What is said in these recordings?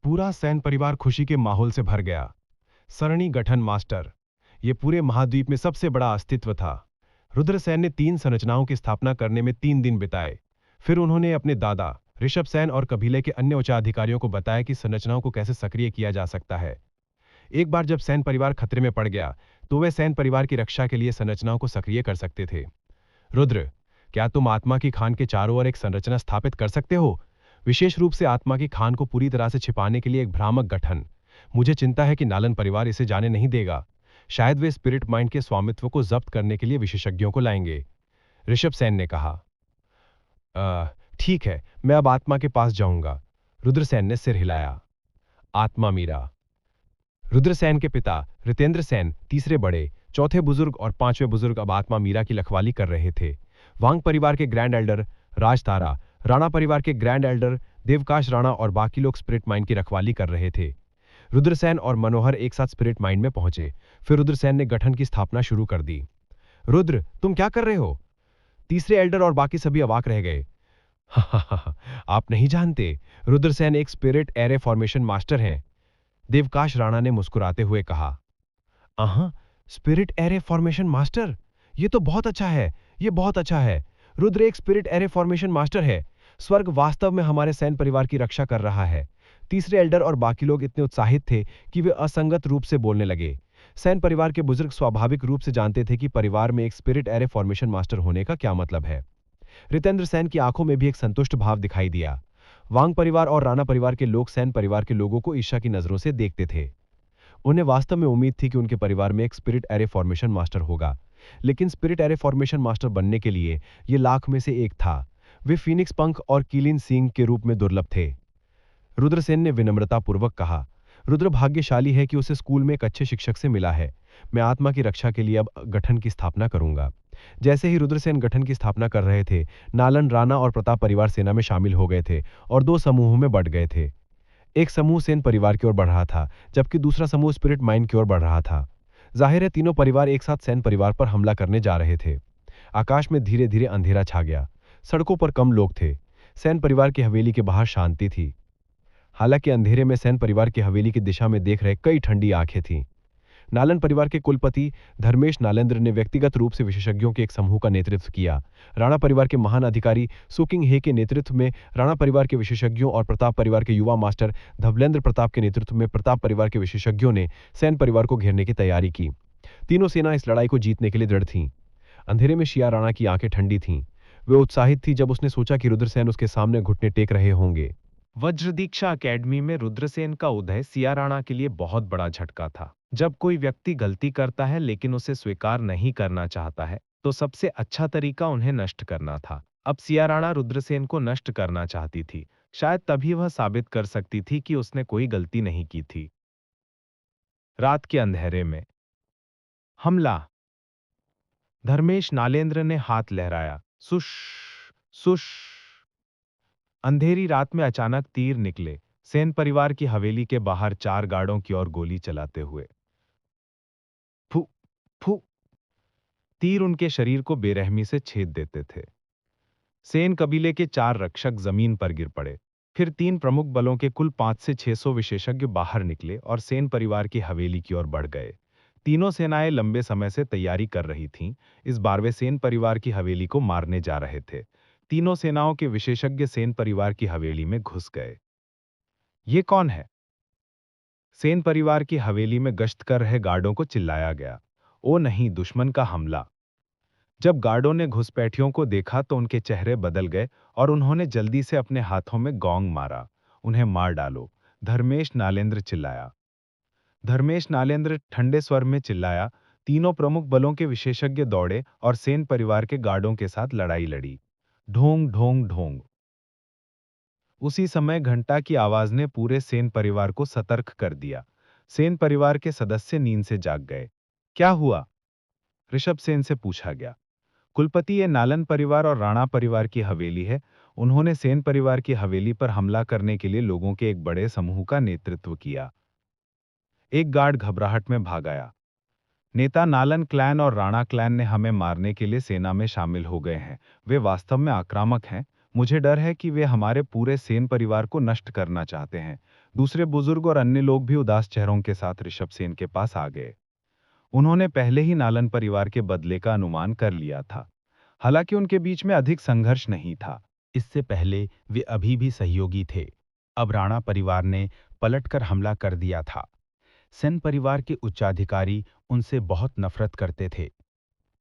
पूरा सैन परिवार खुशी के माहौल से भर गया। सरणी गठन मास्टर, ये पूरे महाद्वीप में सबसे बड़ा अस्तित्व था। रुद्रसेन ने 3 संरचनाओं की स्थापना करने में 3 दिन बिताए। फिर उन्होंने अपने दादा ऋषभ सेन और कबीले के अन्य उच्चाधिकारियों को बताया कि संरचनाओं को कैसे सक्रिय किया जा सकता है। एक बार जब सेन परिवार खतरे में पड़ गया तो वे सेन परिवार की रक्षा के लिए संरचनाओं को सक्रिय कर सकते थे। रुद्र, क्या तुम आत्मा की खान के चारों ओर एक संरचना स्थापित कर सकते हो? विशेष रूप से आत्मा की खान को पूरी तरह से छिपाने के लिए एक भ्रामक गठन। मुझे चिंता है कि नालन परिवार इसे जाने नहीं देगा। शायद वे स्पिरिट माइंड के स्वामित्व को जब्त करने के लिए विशेषज्ञों को लाएंगे। ऋषभ सेन ने कहा। ठीक है, मैं अब आत्मा के पास जाऊंगा। रुद्रसेन ने सिर हिलाया। आत्मा मीरा। रुद्रसेन के पिता रितेंद्र सेन तीसरे बड़े, चौथे बुजुर्ग और पांचवें बुजुर्ग अब आत्मा मीरा की रखवाली कर रहे थे। वांग परिवार के ग्रैंड एल्डर राजतारा, राणा परिवार के ग्रैंड एल्डर देवकाश राणा और बाकी लोग स्पिरिट माइंड की रखवाली कर रहे थे। रुद्रसेन और मनोहर एक साथ स्पिरिट माइंड में पहुंचे। फिर रुद्रसेन ने गठन की स्थापना शुरू कर दी। रुद्र, तुम क्या कर रहे हो? तीसरे एल्डर और बाकी सभी अवाक रह गए। आप नहीं जानते, रुद्रसेन एक स्पिरिट एरे फॉर्मेशन मास्टर हैं, देवकाश राणा ने मुस्कुराते हुए कहा। स्पिरिट एरे फॉर्मेशन मास्टर, ये तो बहुत अच्छा है, ये बहुत अच्छा है। रुद्र एक स्पिरिट एरे फॉर्मेशन मास्टर है। स्वर्ग वास्तव में हमारे सैन परिवार की रक्षा कर रहा है। तीसरे एल्डर और बाकी लोग इतने उत्साहित थे कि वे असंगत रूप से बोलने लगे। सैन परिवार के बुजुर्ग स्वाभाविक रूप से जानते थे कि परिवार में एक स्पिरिट एरे फॉर्मेशन मास्टर होने का क्या मतलब है। रितेंद्र सेन की आंखों में भी एक संतुष्ट भाव दिखाई दिया। वांग परिवार और राणा परिवार के लोग सैन परिवार के लोगों को ईर्ष्या की नजरों से देखते थे। उन्हें वास्तव में उम्मीद थी कि उनके परिवार में एक स्पिरिट एरे फॉर्मेशन मास्टर होगा, लेकिन स्पिरिट एरे फॉर्मेशन मास्टर बनने के लिए ये लाख में से एक था। वे फीनिक्स पंख और कीलिन सींग के रूप में दुर्लभ थे। रुद्रसेन ने विनम्रतापूर्वक कहा। रुद्र भाग्यशाली है कि उसे स्कूल में एक अच्छे शिक्षक से मिला है। मैं आत्मा की रक्षा के लिए अब गठन की स्थापना करूंगा। जैसे ही रुद्रसेन गठन की स्थापना कर रहे थे, नालन, राणा और प्रताप परिवार सेना में शामिल हो गए थे और 2 समूहों में बंट गए थे। एक समूह सेन परिवार की ओर बढ़ रहा था, जबकि दूसरा समूह स्पिरिट माइंड की ओर बढ़ रहा था। जाहिर है तीनों परिवार एक साथ सैन परिवार पर हमला करने जा रहे थे। आकाश में धीरे धीरे अंधेरा छा गया। सड़कों पर कम लोग थे। सैन परिवार की हवेली के बाहर शांति थी। हालांकि अंधेरे में सैन परिवार की हवेली की दिशा में देख रहे कई ठंडी आंखें थीं। नालन परिवार के कुलपति धर्मेश नालेंद्र ने व्यक्तिगत रूप से विशेषज्ञों के एक समूह का नेतृत्व किया। राणा परिवार के महान अधिकारी सुकिंग हे के नेतृत्व में राणा परिवार के विशेषज्ञों और प्रताप परिवार के युवा मास्टर धवलेंद्र प्रताप के नेतृत्व में प्रताप परिवार के विशेषज्ञों ने सैन परिवार को घेरने की तैयारी की। तीनों सेना इस लड़ाई को जीतने के लिए दृढ़ थीं। अंधेरे में शिया राणा की आंखें ठंडी थीं। वे उत्साहित थी जब उसने सोचा कि रुद्रसेन उसके सामने घुटने टेक रहे होंगे। वज्रदीक्षा अकेडमी में रुद्रसेन का उदय सिया राणा के लिए बहुत बड़ा झटका था। जब कोई व्यक्ति गलती करता है लेकिन उसे स्वीकार नहीं करना चाहता है, तो सबसे अच्छा तरीका उन्हें नष्ट करना था। अब सिया राणा रुद्रसेन को नष्ट करना चाहती थी। शायद तभी वह साबित कर सकती थी कि उसने कोई गलती नहीं की थी। रात के अंधेरे में हमला। धर्मेश नालेंद्र ने हाथ लहराया। सुश सुश। अंधेरी रात में अचानक तीर निकले, सेन परिवार की हवेली के बाहर 4 गार्डों की ओर गोली चलाते हुए। फू फू। तीर उनके शरीर को बेरहमी से छेद देते थे। सेन कबीले के 4 रक्षक जमीन पर गिर पड़े। फिर 3 प्रमुख बलों के कुल 5 से 600 विशेषज्ञ बाहर निकले और सेन परिवार की हवेली की ओर बढ़ गए। तीनों सेनाएं लंबे समय से तैयारी कर रही थीं। इस बार वे सेन परिवार की हवेली को मारने जा रहे थे। तीनों सेनाओं के विशेषज्ञ सेन परिवार की हवेली में घुस गए। ये कौन है? सेन परिवार की हवेली में गश्त कर रहे गार्डों को चिल्लाया गया। ओ नहीं, दुश्मन का हमला। जब गार्डों ने घुसपैठियों को देखा तो उनके चेहरे बदल गए और उन्होंने जल्दी से अपने हाथों में गोंग मारा। उन्हें मार डालो, धर्मेश नालेंद्र चिल्लाया। धर्मेश नालेंद्र ठंडे स्वर में चिल्लाया। तीनों प्रमुख बलों के विशेषज्ञ दौड़े और सेन परिवार के गार्डों के साथ लड़ाई लड़ी। ढोंग ढोंग ढोंग। उसी समय घंटा की आवाज ने पूरे सेन परिवार को सतर्क कर दिया। सेन परिवार के सदस्य नींद से जाग गए। क्या हुआ? ऋषभ सेन से पूछा गया। कुलपति, ये नालन परिवार और राणा परिवार की हवेली है। उन्होंने सेन परिवार की हवेली पर हमला करने के लिए लोगों के एक बड़े समूह का नेतृत्व किया। एक गार्ड घबराहट में भाग आया। नेता नालन क्लैन और राणा क्लैन ने हमें मारने के लिए सेना में शामिल हो गए हैं। वे वास्तव में आक्रामक हैं। मुझे डर है कि वे हमारे पूरे सेन परिवार को नष्ट करना चाहते हैं। दूसरे बुजुर्ग और अन्य लोग भी उदास चेहरों के साथ ऋषभ सेन के पास आ गए। उन्होंने पहले ही नालन परिवार के बदले का अनुमान कर लिया था। हालांकि उनके बीच में अधिक संघर्ष नहीं था। इससे पहले वे अभी भी सहयोगी थे। अब राणा परिवार ने पलटकर हमला कर दिया था। सेन परिवार के उच्चाधिकारी उनसे बहुत नफरत करते थे।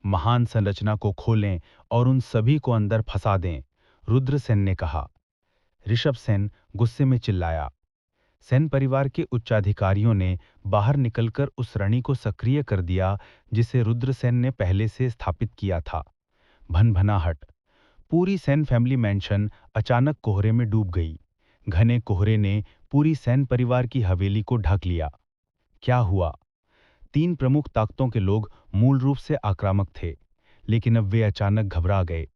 महान संरचना को खोलें और उन सभी को अंदर फंसा दें, रुद्रसेन ने कहा। ऋषभ सेन गुस्से में चिल्लाया। सेन परिवार के उच्चाधिकारियों ने बाहर निकलकर उस रणि को सक्रिय कर दिया जिसे रुद्रसेन ने पहले से स्थापित किया था। भनभनाहट। पूरी सेन फैमिली मैंशन अचानक कोहरे में डूब गई। घने कोहरे ने पूरी सेन परिवार की हवेली को ढक लिया। क्या हुआ? तीन प्रमुख ताकतों के लोग मूल रूप से आक्रामक थे, लेकिन अब वे अचानक घबरा गए।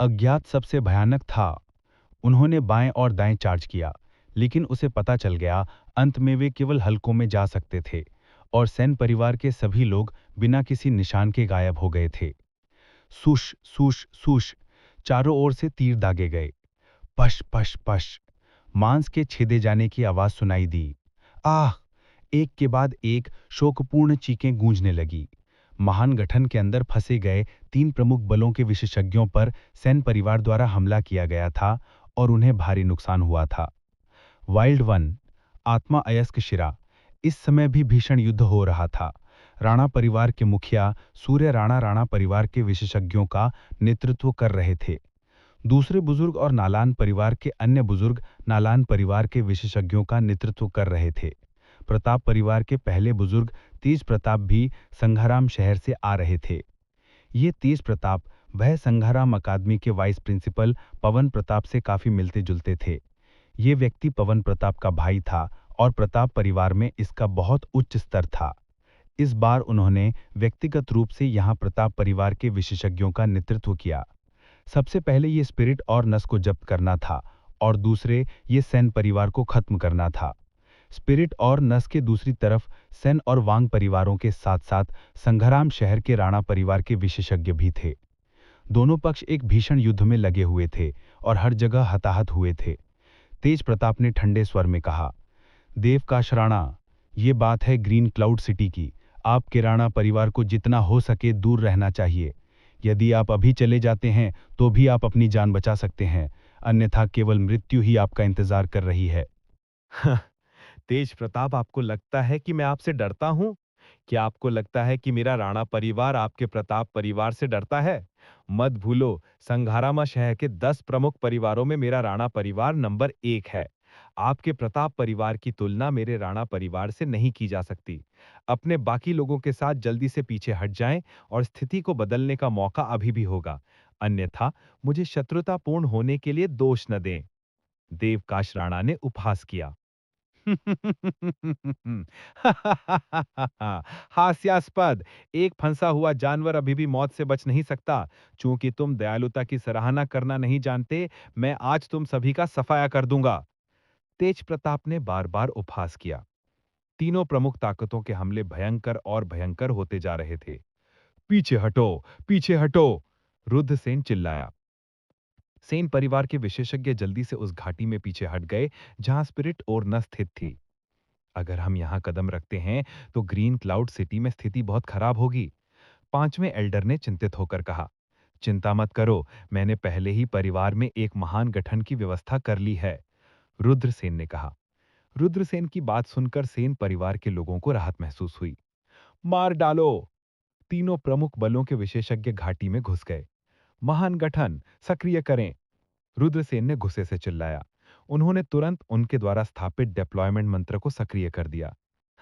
अज्ञात सबसे भयानक था। उन्होंने बाएं और दाएं चार्ज किया, लेकिन उसे पता चल गया अंत में वे केवल हलकों में जा सकते थे और सेन परिवार के सभी लोग बिना किसी निशान के गायब हो गए थे। सूश सूश सूश, चारों ओर से तीर दागे गए। पश पश पश, मांस के छेदे जाने की आवाज सुनाई दी। आह! एक के बाद एक शोकपूर्ण चीखें गूंजने लगी। महान गठन के अंदर फंसे गए तीन प्रमुख बलों के विशेषज्ञों पर सेन परिवार द्वारा हमला किया गया था और उन्हें भारी नुकसान हुआ था। वाइल्ड वन, आत्मा अयस्क शिरा। इस समय भी भीषण युद्ध हो रहा था। राणा परिवार के मुखिया सूर्य राणा राणा परिवार के विशेषज्ञों का नेतृत्व कर रहे थे। दूसरे बुजुर्ग और नालान परिवार के अन्य बुजुर्ग नालान परिवार के विशेषज्ञों का नेतृत्व कर रहे थे। प्रताप परिवार के पहले बुजुर्ग तेज प्रताप भी संघाराम शहर से आ रहे थे। ये तेज प्रताप वह संघाराम अकादमी के वाइस प्रिंसिपल पवन प्रताप से काफी मिलते जुलते थे। ये व्यक्ति पवन प्रताप का भाई था और प्रताप परिवार में इसका बहुत उच्च स्तर था। इस बार उन्होंने व्यक्तिगत रूप से यहाँ प्रताप परिवार के विशेषज्ञों का नेतृत्व किया। सबसे पहले ये स्पिरिट और नस को जब्त करना था और दूसरे ये सेन परिवार को खत्म करना था। स्पिरिट और नस के दूसरी तरफ सेन और वांग परिवारों के साथ साथ संघराम शहर के राणा परिवार के विशेषज्ञ भी थे। दोनों पक्ष एक भीषण युद्ध में लगे हुए थे और हर जगह हताहत हुए थे। तेज प्रताप ने ठंडे स्वर में कहा, देवकाश राणा, ये बात है ग्रीन क्लाउड सिटी की। आपके राणा परिवार को जितना हो सके दूर रहना चाहिए। यदि आप अभी चले जाते हैं तो भी आप अपनी जान बचा सकते हैं, अन्यथा केवल मृत्यु ही आपका इंतजार कर रही है। तेज प्रताप, आपको लगता है कि मैं आपसे डरता हूं? क्या आपको लगता है कि मेरा राणा परिवार आपके प्रताप परिवार से डरता है? मत भूलो, संघारामा शहर के 10 प्रमुख परिवारों में मेरा राणा परिवार नंबर 1 है। आपके प्रताप परिवार की तुलना मेरे राणा परिवार से नहीं की जा सकती। अपने बाकी लोगों के साथ जल्दी से पीछे हट जाएं और स्थिति को बदलने का मौका अभी भी होगा। अन्यथा मुझे शत्रुतापूर्ण होने के लिए दोष न दें। देवकाश राणा ने उपहास किया। हास्यास्पद। एक फंसा हुआ जानवर अभी भी मौत से बच नहीं सकता। चूंकि तुम दयालुता की सराहना करना नहीं जानते, मैं आज तुम सभी का सफाया कर दूंगा। तेज प्रताप ने बार बार उपहास किया। तीनों प्रमुख ताकतों के हमले भयंकर और भयंकर होते जा रहे थे। पीछे हटो, पीछे हटो, रुद्रसेन चिल्लाया। सेन परिवार के विशेषज्ञ जल्दी से उस घाटी में पीछे हट गए जहां स्पिरिट और न स्थित थी। अगर हम यहां कदम रखते हैं तो ग्रीन क्लाउड सिटी में स्थिति बहुत खराब होगी। पांचवें एल्डर ने चिंतित होकर कहा। चिंता मत करो, मैंने पहले ही परिवार में एक महान गठन की व्यवस्था कर ली है, रुद्रसेन ने कहा। रुद्रसेन की बात सुनकर सेन परिवार के लोगों को राहत महसूस हुई। मार डालो! तीनों प्रमुख बलों के विशेषज्ञ घाटी में घुस गए। महान गठन सक्रिय करें! रुद्रसेन ने गुस्से से चिल्लाया। उन्होंने तुरंत उनके द्वारा स्थापित डिप्लॉयमेंट मंत्र को सक्रिय कर दिया।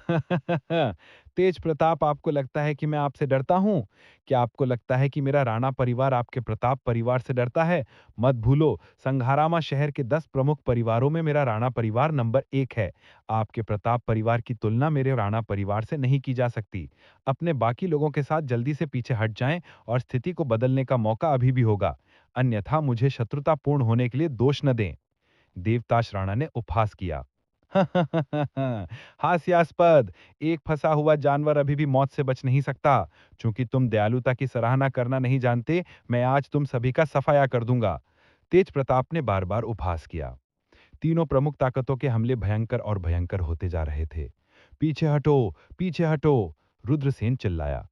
तेज प्रताप, आपको लगता है कि मैं आपसे डरता हूं? क्या आपको लगता है कि मेरा राणा परिवार आपके प्रताप परिवार से डरता है? मत भूलो, संघारामा शहर के 10 प्रमुख परिवारों में मेरा राणा परिवार नंबर 1 है। आपके प्रताप परिवार की तुलना मेरे राणा परिवार से नहीं की जा सकती। अपने बाकी लोगों के साथ जल्दी से पीछे हट जाएं और स्थिति को बदलने का मौका अभी भी होगा। अन्यथा मुझे शत्रुतापूर्ण होने के लिए दोष न दें। देवताश राणा ने उपहास किया। हास्यास्पद। एक फंसा हुआ जानवर अभी भी मौत से बच नहीं सकता। चूंकि तुम दयालुता की सराहना करना नहीं जानते, मैं आज तुम सभी का सफाया कर दूंगा। तेज प्रताप ने बार बार उपहास किया। तीनों प्रमुख ताकतों के हमले भयंकर और भयंकर होते जा रहे थे। पीछे हटो, पीछे हटो, रुद्रसेन चिल्लाया।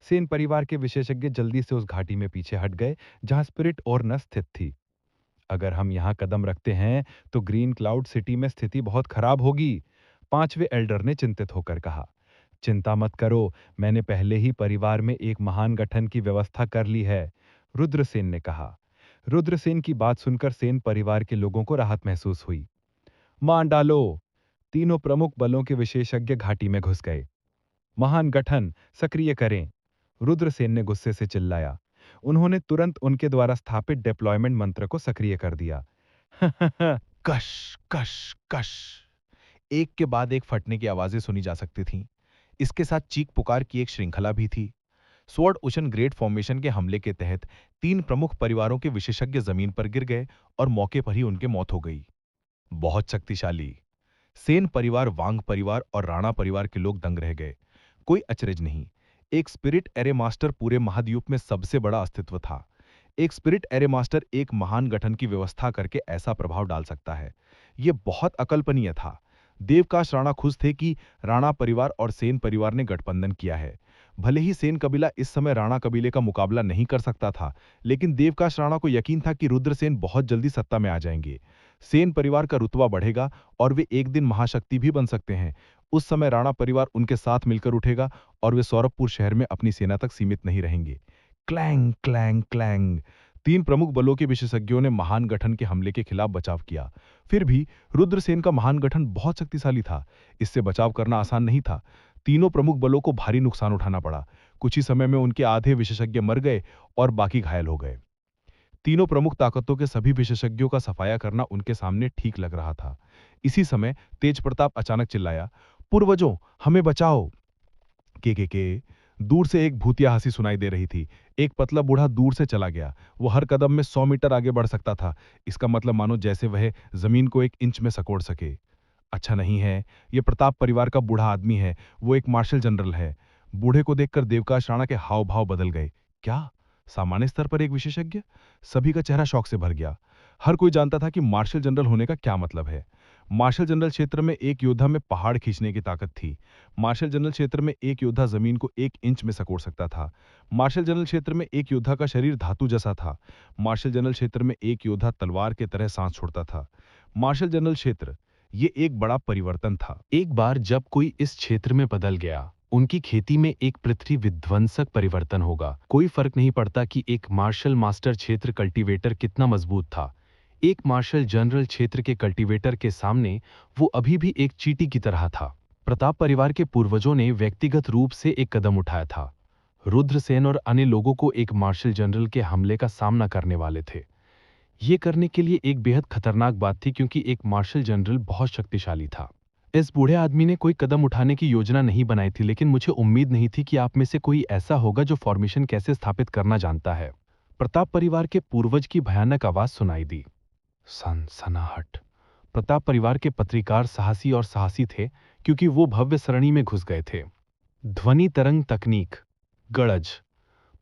सेन परिवार के विशेषज्ञ जल्दी से उस घाटी में पीछे हट गए जहां स्पिरिट ओरनर स्थित थी। अगर हम यहां कदम रखते हैं तो ग्रीन क्लाउड सिटी में स्थिति बहुत खराब होगी, पांचवें एल्डर ने चिंतित होकर कहा। चिंता मत करो, मैंने पहले ही परिवार में एक महान गठन की व्यवस्था कर ली है, रुद्रसेन ने कहा। रुद्रसेन की बात सुनकर सेन परिवार के लोगों को राहत महसूस हुई। मान डालो, तीनों प्रमुख बलों के विशेषज्ञ घाटी में घुस गए। महान गठन सक्रिय करें, रुद्रसेन ने गुस्से से चिल्लाया। उन्होंने तुरंत उनके द्वारा स्थापित डिप्लॉयमेंट मंत्र को सक्रिय कर दिया। कश कश कश, एक के बाद एक फटने की आवाजें सुनी जा सकती थीं। इसके साथ चीख पुकार की एक श्रृंखला भी थी। स्वॉर्ड ओशन ग्रेट फॉर्मेशन के हमले के तहत 3 प्रमुख परिवारों के विशेषज्ञ जमीन पर गिर गए और मौके पर ही उनकी मौत हो गई। बहुत शक्तिशाली। सेन परिवार, वांग परिवार और राणा परिवार के लोग दंग रह गए। कोई अचरज नहीं, एक स्पिरिट एरे मास्टर पूरे महाद्वीप में सबसे बड़ा अस्तित्व था। एक स्पिरिट एरे मास्टर एक महान गठन की व्यवस्था करके ऐसा प्रभाव डाल सकता है, यह बहुत अकल्पनीय था। देवकाश राणा खुश थे कि राणा परिवार और सेन परिवार ने गठबंधन किया है। भले ही सेन कबीला इस समय राणा कबीले का मुकाबला नहीं कर सकता था, लेकिन देवकाश राणा को यकीन था कि रुद्रसेन बहुत जल्दी सत्ता में आ जाएंगे। सेन परिवार का रुतबा बढ़ेगा और वे एक दिन महाशक्ति भी बन सकते हैं। उस समय राणा परिवार उनके साथ मिलकर उठेगा और वे सौरभपुर शहर में अपनी सेना तक सीमित नहीं रहेंगे। क्लैंग क्लैंग क्लैंग, 3 प्रमुख बलों के विशेषज्ञों ने महान गठन के हमले के खिलाफ बचाव किया। फिर भी रुद्रसेन का महान गठन बहुत शक्तिशाली था, इससे बचाव करना आसान नहीं था। तीनों प्रमुख बलों को भारी नुकसान उठाना पड़ा। कुछ ही समय में उनके आधे विशेषज्ञ मर गए और बाकी घायल हो गए। तीनों प्रमुख ताकतों के सभी विशेषज्ञों का सफाया करना उनके सामने ठीक लग रहा था। इसी समय तेज प्रताप अचानक चिल्लाया, पूर्वजों, हमें बचाओ। के दूर से एक भूतिया हंसी सुनाई दे रही थी। एक पतला बूढ़ा दूर से चला गया। वो हर कदम में 100 मीटर आगे बढ़ सकता था। इसका मतलब मानो जैसे वह जमीन को 1 इंच में सकोड़ सके। अच्छा नहीं है, यह प्रताप परिवार का बूढ़ा आदमी है, वो एक मार्शल जनरल है। बूढ़े को देखकर देवकाश राणा के हाव भाव बदल गए। क्या सामान्य स्तर पर एक विशेषज्ञ? सभी का चेहरा शौक से भर गया। हर कोई जानता था कि मार्शल जनरल होने का क्या मतलब है। मार्शल जनरल क्षेत्र में एक योद्धा में पहाड़ खींचने की ताकत थी। मार्शल जनरल क्षेत्र में एक योद्धा जमीन को 1 इंच में सकोड़ सकता था। मार्शल जनरल क्षेत्र में एक योद्धा का शरीर धातु जैसा था। मार्शल जनरल क्षेत्र में एक योद्धा तलवार की तरह सांस छोड़ता था। मार्शल जनरल क्षेत्र, ये एक बड़ा परिवर्तन था। एक बार जब कोई इस क्षेत्र में बदल गया, उनकी खेती में एक पृथ्वी विध्वंसक परिवर्तन होगा। कोई फर्क नहीं पड़ता कि एक मार्शल मास्टर क्षेत्र कल्टीवेटर कितना मजबूत था। एक मार्शल जनरल क्षेत्र के कल्टीवेटर के सामने वो अभी भी एक चींटी की तरह था। प्रताप परिवार के पूर्वजों ने व्यक्तिगत रूप से एक कदम उठाया था। रुद्रसेन और अन्य लोगों को एक मार्शल जनरल के हमले का सामना करने वाले थे। ये करने के लिए एक बेहद खतरनाक बात थी, क्योंकि एक मार्शल जनरल बहुत शक्तिशाली था। इस बूढ़े आदमी ने कोई कदम उठाने की योजना नहीं बनाई थी, लेकिन मुझे उम्मीद नहीं थी कि आप में से कोई ऐसा होगा जो फॉर्मेशन कैसे स्थापित करना जानता है। प्रताप परिवार के पूर्वज की भयानक आवाज सुनाई दी। सनसनाहट। प्रताप परिवार के पत्रकार साहसी और साहसी थे, क्योंकि वो भव्य सरणी में घुस गए थे। ध्वनि तरंग तकनीक, गड़ज।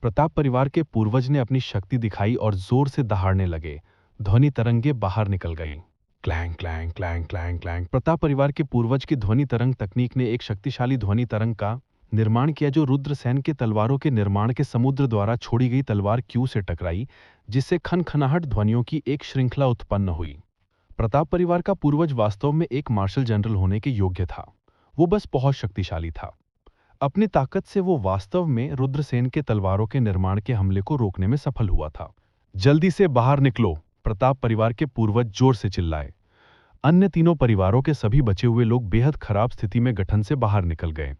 प्रताप परिवार के पूर्वज ने अपनी शक्ति दिखाई और जोर से दहाड़ने लगे। ध्वनि तरंगे बाहर निकल गईं। Clang clang clang clang clang. Pratap परिवार के पूर्वज की ध्वनि तरंग तकनीक ने एक शक्तिशाली ध्वनि तरंग का निर्माण किया, जो रुद्रसेन के तलवारों के निर्माण के समुद्र द्वारा छोड़ी गई तलवार क्यू से टकराई, जिससे खनखनाहट ध्वनियों की एक श्रृंखला उत्पन्न हुई। प्रताप परिवार का पूर्वज वास्तव में एक मार्शल जनरल होने के योग्य था। वो बस बहुत शक्तिशाली था। अपनी ताकत से वो वास्तव में रुद्रसेन के तलवारों के निर्माण के हमले को रोकने में सफल हुआ था। जल्दी से बाहर निकलो, प्रताप परिवार के पूर्वज जोर से चिल्लाए। अन्य तीनों परिवारों के सभी बचे हुए लोग बेहद खराब स्थिति में गठन से बाहर निकल गए।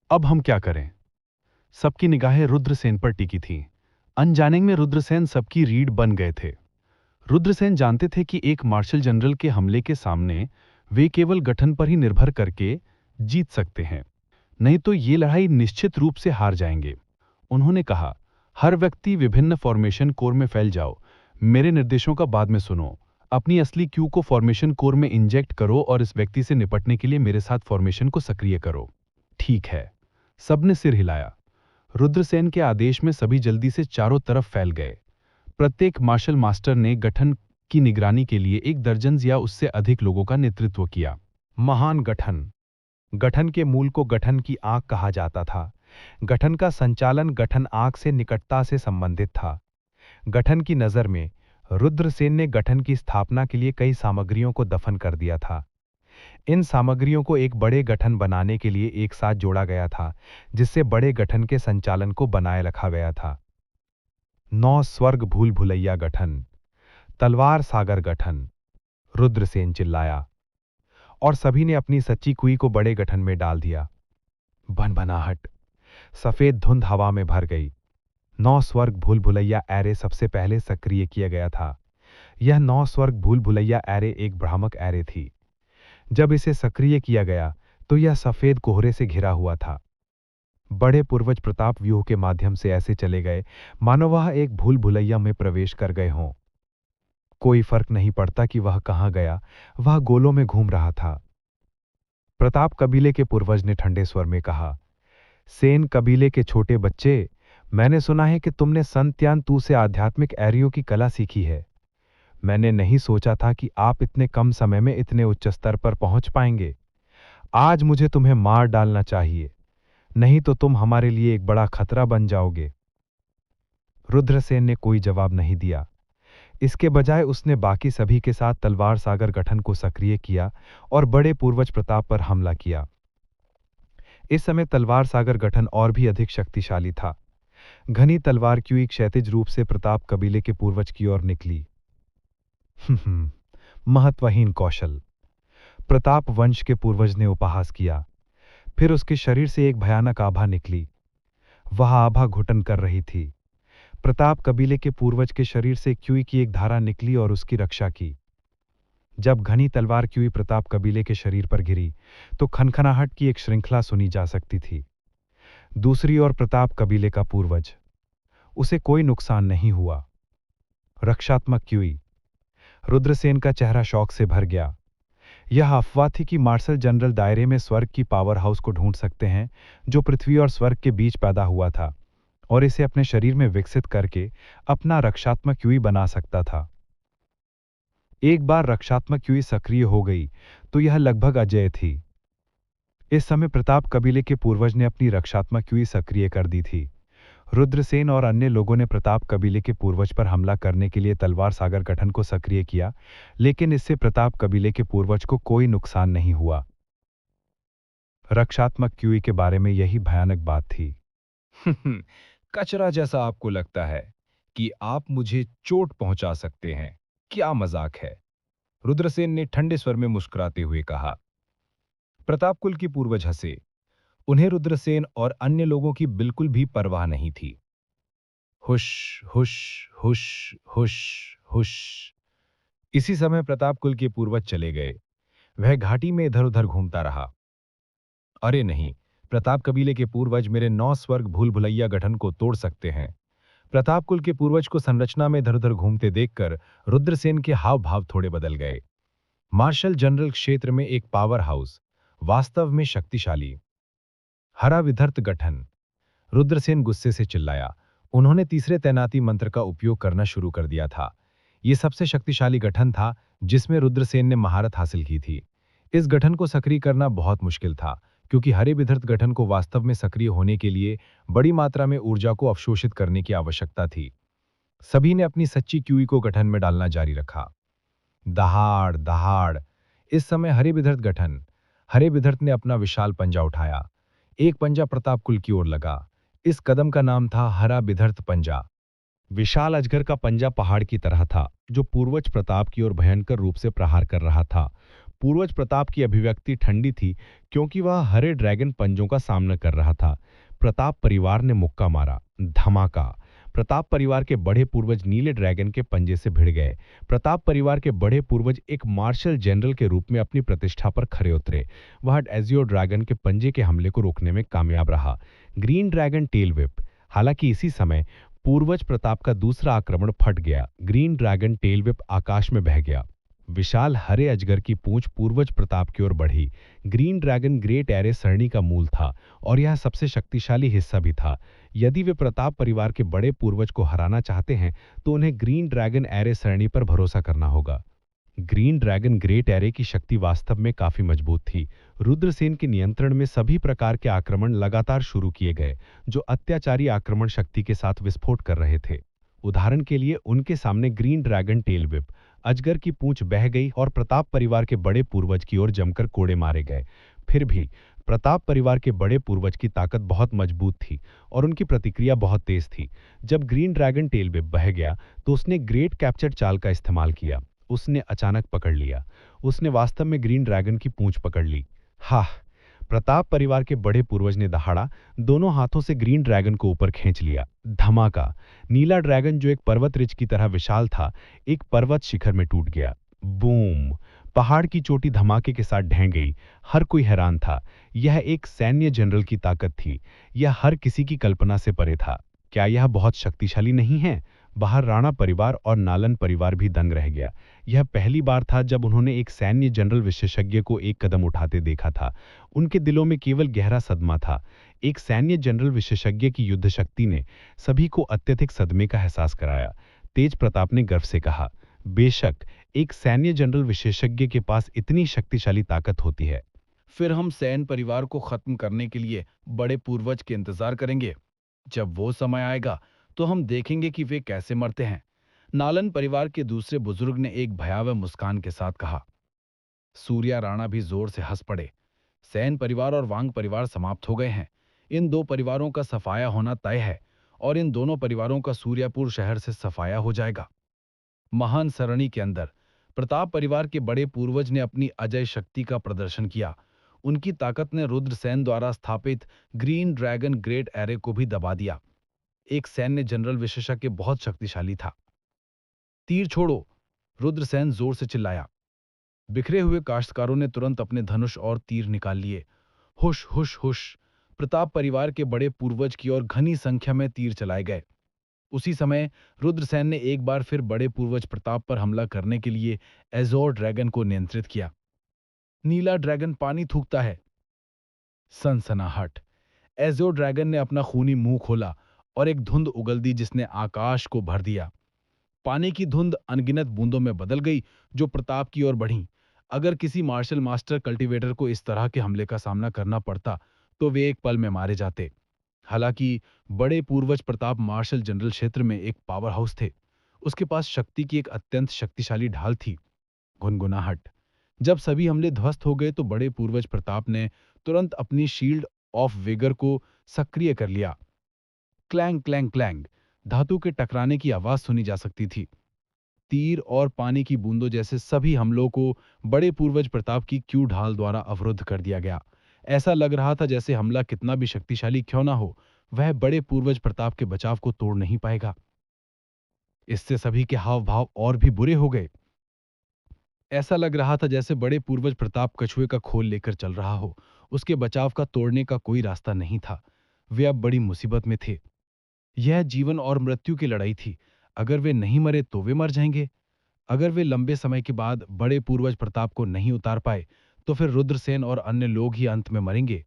अब हम क्या करें? सबकी निगाहें रुद्रसेन पर टिकी थीं। अनजाने में रुद्रसेन सबकी रीढ़ बन गए थे। रुद्रसेन जानते थे कि एक मार्शल जनरल के हमले के सामने वे केवल गठन पर ही निर्भर करके जीत सकते हैं, नहीं तो ये लड़ाई निश्चित रूप से हार जाएंगे। उन्होंने कहा, हर व्यक्ति विभिन्न फॉर्मेशन कोर में फैल जाओ। मेरे निर्देशों का बाद में सुनो। अपनी असली क्यू को फॉर्मेशन कोर में इंजेक्ट करो और इस व्यक्ति से निपटने के लिए मेरे साथ फॉर्मेशन को सक्रिय करो। ठीक है, सबने सिर हिलाया। रुद्रसेन के आदेश में सभी जल्दी से चारों तरफ फैल गए। प्रत्येक मार्शल मास्टर ने गठन की निगरानी के लिए 1 दर्जन या उससे अधिक लोगों का नेतृत्व किया। महान गठन। गठन के मूल को गठन की आंख कहा जाता था। गठन का संचालन गठन आंख से निकटता से संबंधित था। गठन की नज़र में रुद्रसेन ने गठन की स्थापना के लिए कई सामग्रियों को दफन कर दिया था। इन सामग्रियों को एक बड़े गठन बनाने के लिए एक साथ जोड़ा गया था, जिससे बड़े गठन के संचालन को बनाए रखा गया था। 9 स्वर्ग भूल भुलैया गठन, तलवार सागर गठन, रुद्रसेन चिल्लाया, और सभी ने अपनी सच्ची कुई को बड़े गठन में डाल दिया। भनभनाहट, सफेद धुंध हवा में भर गई। 9 स्वर्ग भूल भुलैया एरे सबसे पहले सक्रिय किया गया था। यह 9 स्वर्ग भूल भुलैया एरे एक भ्रामक एरे थी। जब इसे सक्रिय किया गया तो यह सफेद कोहरे से घिरा हुआ था। बड़े पूर्वज प्रताप व्यूह के माध्यम से ऐसे चले गए मानो वह एक भूल भुलैया में प्रवेश कर गए हों। कोई फर्क नहीं पड़ता कि वह कहां गया, वह गोलों में घूम रहा था। प्रताप कबीले के पूर्वज ने ठंडे स्वर में कहा, सेन कबीले के छोटे बच्चे, मैंने सुना है कि तुमने संत यान तू से आध्यात्मिक एरियो की कला सीखी है। मैंने नहीं सोचा था कि आप इतने कम समय में इतने उच्च स्तर पर पहुंच पाएंगे। आज मुझे तुम्हें मार डालना चाहिए, नहीं तो तुम हमारे लिए एक बड़ा खतरा बन जाओगे। रुद्रसेन ने कोई जवाब नहीं दिया। इसके बजाय उसने बाकी सभी के साथ तलवार सागर गठन को सक्रिय किया और बड़े पूर्वज प्रताप पर हमला किया। इस समय तलवार सागर गठन और भी अधिक शक्तिशाली था। घनी तलवार क्यूई क्षैतिज रूप से प्रताप कबीले के पूर्वज की ओर निकली। महत्वहीन कौशल। प्रताप वंश के पूर्वज ने उपहास किया। फिर उसके शरीर से एक भयानक आभा निकली। वह आभा घुटन कर रही थी। प्रताप कबीले के पूर्वज के शरीर से क्यूई की एक धारा निकली और उसकी रक्षा की। जब घनी तलवार क्यूई प्रताप कबीले के शरीर पर गिरी तो खनखनाहट की एक श्रृंखला सुनी जा सकती थी। दूसरी ओर प्रताप कबीले का पूर्वज, उसे कोई नुकसान नहीं हुआ। रक्षात्मक क्यूई। रुद्रसेन का चेहरा शौक से भर गया। यह अफवाह थी कि मार्शल जनरल दायरे में स्वर्ग की पावर हाउस को ढूंढ सकते हैं जो पृथ्वी और स्वर्ग के बीच पैदा हुआ था और इसे अपने शरीर में विकसित करके अपना रक्षात्मक क्यूई बना सकता था। एक बार रक्षात्मक क्यूई सक्रिय हो गई तो यह लगभग अजेय थी। इस समय प्रताप कबीले के पूर्वज ने अपनी रक्षात्मक क्यूई सक्रिय कर दी थी। रुद्रसेन और अन्य लोगों ने प्रताप कबीले के पूर्वज पर हमला करने के लिए तलवार सागर गठन को सक्रिय किया, लेकिन इससे प्रताप कबीले के पूर्वज को कोई नुकसान नहीं हुआ। रक्षात्मक क्यूई के बारे में यही भयानक बात थी। कचरा जैसा आपको लगता है कि आप मुझे चोट पहुंचा सकते हैं? क्या मजाक है? रुद्रसेन ने ठंडे स्वर में मुस्कुराते हुए कहा। प्रताप कुल की पूर्वज हंसे। उन्हें रुद्रसेन और अन्य लोगों की बिल्कुल भी परवाह नहीं थी। हुश हुश हुश हुश हुश। इसी समय प्रताप कुल के पूर्वज चले गए। वह घाटी में इधर उधर घूमता रहा। अरे नहीं, प्रताप कबीले के पूर्वज मेरे 9 स्वर्ग भूल भुलैया गठन को तोड़ सकते हैं। प्रताप कुल के पूर्वज को संरचना में इधर उधर घूमते देखकर रुद्रसेन के हाव भाव थोड़े बदल गए। मार्शल जनरल क्षेत्र में एक पावर हाउस, वास्तव में शक्तिशाली। हरा विधर्त गठन। रुद्रसेन गुस्से से चिल्लाया। उन्होंने तीसरे तैनाती मंत्र का उपयोग करना शुरू कर दिया था। यह सबसे शक्तिशाली गठन था जिसमें रुद्रसेन ने महारत हासिल की थी। इस गठन को सक्रिय करना बहुत मुश्किल था, क्योंकि हरे विधर्त गठन को वास्तव में सक्रिय होने के लिए बड़ी मात्रा में ऊर्जा को अवशोषित करने की आवश्यकता थी। सभी ने अपनी सच्ची क्यूई को गठन में डालना जारी रखा। दहाड़ दहाड़। इस समय हरे विधर्त ने अपना विशाल पंजा उठाया। एक पंजा प्रताप कुल की ओर लगा। इस कदम का नाम था हरा विधर्त पंजा। विशाल अजगर का पंजा पहाड़ की तरह था, जो पूर्वज प्रताप की ओर भयंकर रूप से प्रहार कर रहा था। पूर्वज प्रताप की अभिव्यक्ति ठंडी थी, क्योंकि वह हरे ड्रैगन पंजों का सामना कर रहा था। प्रताप परिवार ने मुक्का मारा। धमाका। प्रताप परिवार के बड़े पूर्वज नीले ड्रैगन के पंजे से भिड़ गए। प्रताप परिवार के बड़े पूर्वज एक मार्शल जनरल के रूप में अपनी प्रतिष्ठा पर खरे उतरे। वह एजियो ड्रैगन के पंजे के हमले को रोकने में कामयाब रहा। Green dragon tell whip. हालांकि इसी समय पूर्वज प्रताप का दूसरा आक्रमण फट गया। ग्रीन ड्रैगन टेल व्हिप आकाश में बह गया। विशाल हरे अजगर की पूंछ पूर्वज प्रताप की ओर बढ़ी। ग्रीन ड्रैगन ग्रेट एरे सरणी का मूल था और यह सबसे शक्तिशाली हिस्सा भी था। यदि वे प्रताप परिवार के बड़े पूर्वज को हराना चाहते हैं तो उन्हें ग्रीन ड्रैगन एरे सरणी पर भरोसा करना होगा। ग्रीन ड्रैगन ग्रेट एरे की शक्ति वास्तव में काफी मजबूत थी। रुद्रसेन के नियंत्रण में सभी प्रकार के आक्रमण लगातार शुरू किए गए, जो अत्याचारी आक्रमण शक्ति के साथ विस्फोट कर रहे थे। उदाहरण के लिए उनके सामने ग्रीन ड्रैगन टेल व्हिप, अजगर की पूंछ बह गई और प्रताप परिवार के बड़े पूर्वज की ओर जमकर कोड़े मारे गए। फिर भी प्रताप परिवार के बड़े पूर्वज की ताकत बहुत मजबूत थी और उनकी प्रतिक्रिया बहुत तेज थी। जब ग्रीन ड्रैगन टेल व्हिप बह गया तो उसने ग्रेट कैप्चर चाल का इस्तेमाल किया। उसने अचानक पकड़ लिया। उसने वास्तव में ग्रीन ड्रैगन की पूंछ पकड़ ली। हा! प्रताप परिवार के बड़े पूर्वज ने दहाड़ा, दोनों हाथों से ग्रीन ड्रैगन को ऊपर खींच लिया। धमाका! नीला ड्रैगन जो एक पर्वत रिज की तरह विशाल था, एक पर्वत शिखर में टूट गया। बूम! पहाड़ की चोटी धमाके के साथ ढह गई। हर कोई हैरान था। यह एक सैन्य जनरल की ताकत थी। यह हर किसी की कल्पना से परे था। क्या यह बहुत शक्तिशाली नहीं है? बाहर राणा परिवार और नालन परिवार भी दंग रह गया। यह पहली बार था जब उन्होंने एक सैन्य जनरल विशेषज्ञ को एक कदम उठाते देखा था। उनके दिलों में केवल गहरा सदमा था। एक सैन्य जनरल विशेषज्ञ की युद्ध शक्ति ने सभी को अत्यधिक सदमे का एहसास कराया। तेज प्रताप ने गर्व से कहा, बेशक एक सैन्य जनरल विशेषज्ञ के पास इतनी शक्तिशाली ताकत होती है। फिर हम सैन परिवार को खत्म करने के लिए बड़े पूर्वज के इंतजार करेंगे। जब वो समय आएगा तो हम देखेंगे कि वे कैसे मरते हैं। नालन परिवार के दूसरे बुजुर्ग ने एक भयावह मुस्कान के साथ कहा। सूर्या राणा भी जोर से हंस पड़े। सैन परिवार और वांग परिवार समाप्त हो गए हैं। इन दो परिवारों का सफाया होना तय है और इन दोनों परिवारों का सूर्यापुर शहर से सफाया हो जाएगा। महान सरणी के अंदर प्रताप परिवार के बड़े पूर्वज ने अपनी अजय शक्ति का प्रदर्शन किया। उनकी ताकत ने रुद्रसेन द्वारा स्थापित ग्रीन ड्रैगन ग्रेट एरे को भी दबा दिया। एक सैन्य जनरल विशेषज्ञ बहुत शक्तिशाली था। तीर छोड़ो! रुद्रसेन जोर से चिल्लाया। बिखरे हुए काश्तकारों ने तुरंत अपने धनुष और तीर निकाल लिए। हुश हुश हुश! प्रताप परिवार के बड़े पूर्वज की ओर घनी संख्या में तीर चलाए गए। उसी समय रुद्रसेन ने एक बार फिर बड़े पूर्वज प्रताप पर हमला करने के लिए एजोर ड्रैगन को नियंत्रित किया। नीला ड्रैगन पानी थूकता है। सनसनाहट! एजोर ड्रैगन ने अपना खूनी मुंह खोला और एक धुंध उगल दी जिसने आकाश को भर दिया। पानी की धुंध अनगिनत बूंदों में बदल गई जो प्रताप की ओर बढ़ीं। अगर किसी मार्शल मास्टर कल्टीवेटर को इस तरह के हमले का सामना करना पड़ता तो वे एक पल में मारे जाते। हालांकि बड़े पूर्वज प्रताप मार्शल जनरल क्षेत्र में एक पावर हाउस थे। उसके पास शक्ति की एक अत्यंत शक्तिशाली ढाल थी, गुनगुनाहट। जब सभी हमले ध्वस्त हो गए तो बड़े पूर्वज प्रताप ने तुरंत अपनी शील्ड ऑफ विगर को सक्रिय कर लिया। Clang clang clang! धातु के टकराने की आवाज सुनी जा सकती थी। तीर और पानी की बूंदों जैसे सभी हमलों को बड़े पूर्वज प्रताप की क्यू ढाल द्वारा अवरुद्ध कर दिया गया। ऐसा लग रहा था जैसे हमला कितना भी शक्तिशाली क्यों ना हो, वह बड़े पूर्वज प्रताप के बचाव को तोड़ नहीं पाएगा। इससे सभी के हाव भाव और भी बुरे हो गए। ऐसा लग रहा था जैसे बड़े पूर्वज प्रताप कछुए का खोल लेकर चल रहा हो। उसके बचाव का तोड़ने का कोई रास्ता नहीं था। वे अब बड़ी मुसीबत में थे। यह जीवन और मृत्यु की लड़ाई थी। अगर वे नहीं मरे तो वे मर जाएंगे। अगर वे लंबे समय के बाद बड़े पूर्वज प्रताप को नहीं उतार पाए तो फिर रुद्रसेन और अन्य लोग ही अंत में मरेंगे।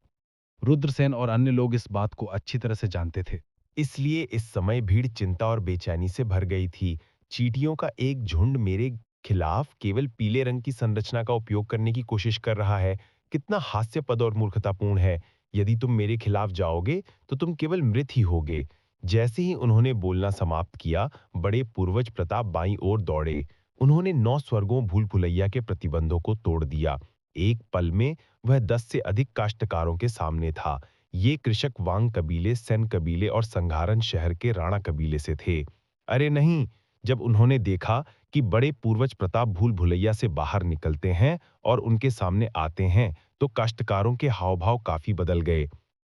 रुद्रसेन और अन्य लोग इस बात को अच्छी तरह से जानते थे। इसलिए इस समय भीड़ चिंता और बेचैनी से भर गई थी। चींटियों का एक झुंड मेरे खिलाफ केवल पीले रंग की संरचना का उपयोग करने की कोशिश कर रहा है। कितना हास्यपद और मूर्खतापूर्ण है। यदि तुम मेरे खिलाफ जाओगे तो तुम केवल मृत ही होगे। जैसे ही उन्होंने बोलना समाप्त किया, बड़े पूर्वज प्रताप बाईं ओर दौड़े। उन्होंने 9 स्वर्गों भूल भुलैया के प्रतिबंधों को तोड़ दिया। एक पल में वह 10 से अधिक काश्तकारों के सामने था। ये कृषक वांग कबीले, सेन कबीले और संघारन शहर के राणा कबीले से थे। अरे नहीं! जब उन्होंने देखा कि बड़े पूर्वज प्रताप भूल भुलैया से बाहर निकलते हैं और उनके सामने आते हैं, तो काश्तकारों के हाव भाव काफी बदल गए।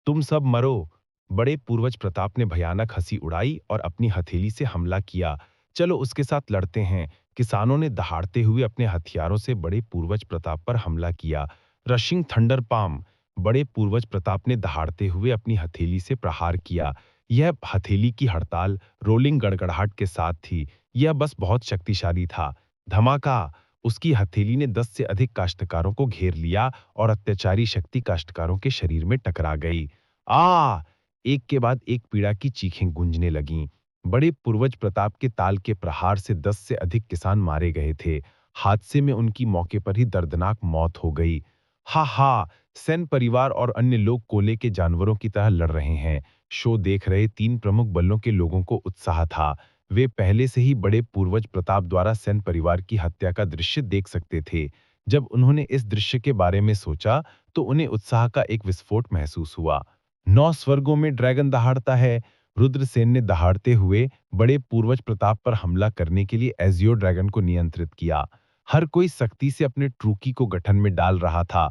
तुम सब मरो! बड़े पूर्वज प्रताप ने भयानक हंसी उड़ाई और अपनी हथेली से हमला किया। चलो उसके साथ लड़ते हैं। किसानों ने दहाड़ते हुए अपने हथियारों से बड़े पूर्वज प्रताप पर हमला किया। Rushing thunder palm! बड़े पूर्वज प्रताप ने दहाड़ते हुए अपनी हथेली से प्रहार किया। यह हथेली की हड़ताल रोलिंग गड़गड़ाहट के साथ थी। यह बस बहुत शक्तिशाली था। धमाका! उसकी हथेली ने 10 से अधिक काश्तकारों को घेर लिया और अत्याचारी शक्ति काश्तकारों के शरीर में टकरा गई। आ! एक के बाद एक पीड़ा की चीखें गूंजने लगीं। बड़े पूर्वज प्रताप के ताल के प्रहार से 10 से अधिक किसान मारे गए थे। हादसे में उनकी मौके पर ही दर्दनाक मौत हो गई। हा हा! सेन परिवार और अन्य लोग कोले के जानवरों की तरह लड़ रहे हैं। शो देख रहे 3 प्रमुख बलों के लोगों को उत्साह था। वे पहले से ही बड़े पूर्वज प्रताप द्वारा सेन परिवार की हत्या का दृश्य देख सकते थे। जब उन्होंने इस दृश्य के बारे में सोचा, तो उन्हें उत्साह का एक विस्फोट महसूस हुआ। 9 स्वर्गों में ड्रैगन दहाड़ता है। रुद्रसेन ने दहाड़ते हुए बड़े पूर्वज प्रताप पर हमला करने के लिए एजियो ड्रैगन को नियंत्रित किया। हर कोई सख्ती से अपने ट्रूकी को गठन में डाल रहा था।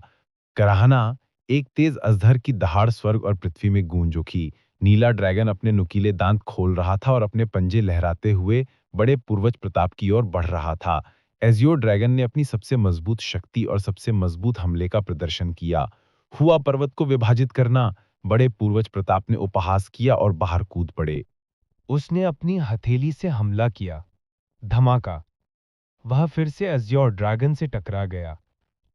कराहना, एक तेज अजहर की दहाड़ स्वर्ग और पृथ्वी में गूंज उठी। नीला ड्रैगन अपने नुकीले दांत खोल रहा था और अपने पंजे लहराते हुए बड़े पूर्वज प्रताप की ओर बढ़ रहा था। एजियो ड्रैगन ने अपनी सबसे मजबूत शक्ति और सबसे मजबूत हमले का प्रदर्शन किया। हुआ पर्वत को विभाजित करना। बड़े पूर्वज प्रताप ने उपहास किया और बाहर कूद पड़े। उसने अपनी हथेली से हमला किया। धमाका! वह फिर से अज़्योर ड्रैगन से टकरा गया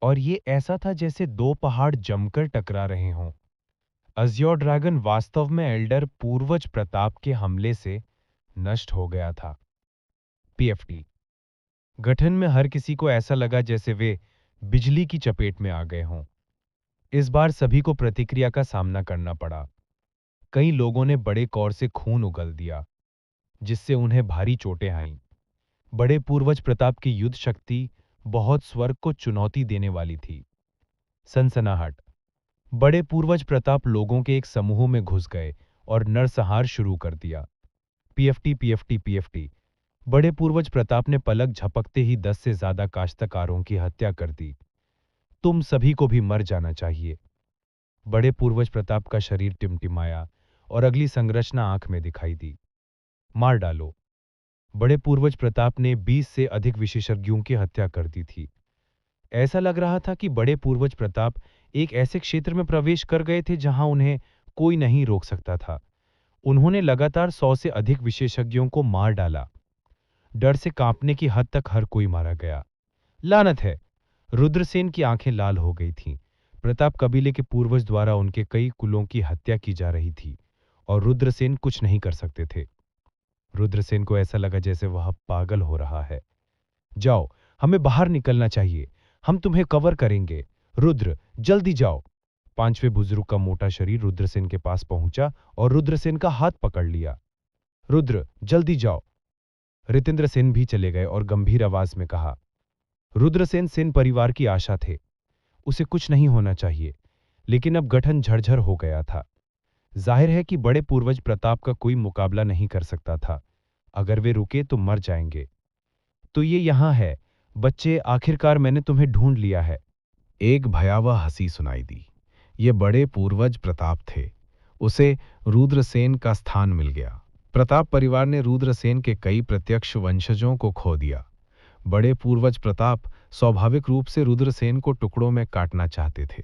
और ये ऐसा था जैसे 2 पहाड़ जमकर टकरा रहे हों। अज़्योर ड्रैगन वास्तव में एल्डर पूर्वज प्रताप के हमले से नष्ट हो गया था। पीएफटी गठन में हर किसी को ऐसा लगा जैसे वे बिजली की चपेट में आ गए हों। इस बार सभी को प्रतिक्रिया का सामना करना पड़ा। कई लोगों ने बड़े कौर से खून उगल दिया, जिससे उन्हें भारी चोटें आईं। बड़े पूर्वज प्रताप की युद्ध शक्ति बहुत स्वर्ग को चुनौती देने वाली थी। सनसनाहट! बड़े पूर्वज प्रताप लोगों के एक समूह में घुस गए और नरसंहार शुरू कर दिया। पीएफटी पीएफटी पीएफटी बड़े पूर्वज प्रताप ने पलक झपकते ही 10 से ज्यादा काश्तकारों की हत्या कर दी। तुम सभी को भी मर जाना चाहिए। बड़े पूर्वज प्रताप का शरीर टिमटिमाया और अगली संरचना आंख में दिखाई दी। मार डालो। बड़े पूर्वज प्रताप ने 20 से अधिक विशेषज्ञों की हत्या कर दी थी। ऐसा लग रहा था कि बड़े पूर्वज प्रताप एक ऐसे क्षेत्र में प्रवेश कर गए थे जहां उन्हें कोई नहीं रोक सकता था। उन्होंने लगातार 100 से अधिक विशेषज्ञों को मार डाला। डर से कांपने की हद तक हर कोई मारा गया। लानत है! रुद्रसेन की आंखें लाल हो गई थीं। प्रताप कबीले के पूर्वज द्वारा उनके कई कुलों की हत्या की जा रही थी और रुद्रसेन कुछ नहीं कर सकते थे। रुद्रसेन को ऐसा लगा जैसे वह पागल हो रहा है। जाओ, हमें बाहर निकलना चाहिए। हम तुम्हें कवर करेंगे। रुद्र, जल्दी जाओ। 5वें बुजुर्ग का मोटा शरीर रुद्रसेन के पास पहुंचा और रुद्रसेन का हाथ पकड़ लिया। रुद्र, जल्दी जाओ। रितेंद्र सेन भी चले गए और गंभीर आवाज में कहा। रुद्रसेन सेन परिवार की आशा थे। उसे कुछ नहीं होना चाहिए, लेकिन अब गठन झरझर हो गया था। जाहिर है कि बड़े पूर्वज प्रताप का कोई मुकाबला नहीं कर सकता था। अगर वे रुके तो मर जाएंगे। तो ये यहां है। बच्चे, आखिरकार मैंने तुम्हें ढूंढ लिया है। एक भयावह हंसी सुनाई दी। ये बड़े पूर्वज प्रताप थे। उसे रुद्रसेन का स्थान मिल गया। प्रताप परिवार ने रुद्रसेन के कई प्रत्यक्ष वंशजों को खो दिया। बड़े पूर्वज प्रताप स्वाभाविक रूप से रुद्रसेन को टुकड़ों में काटना चाहते थे।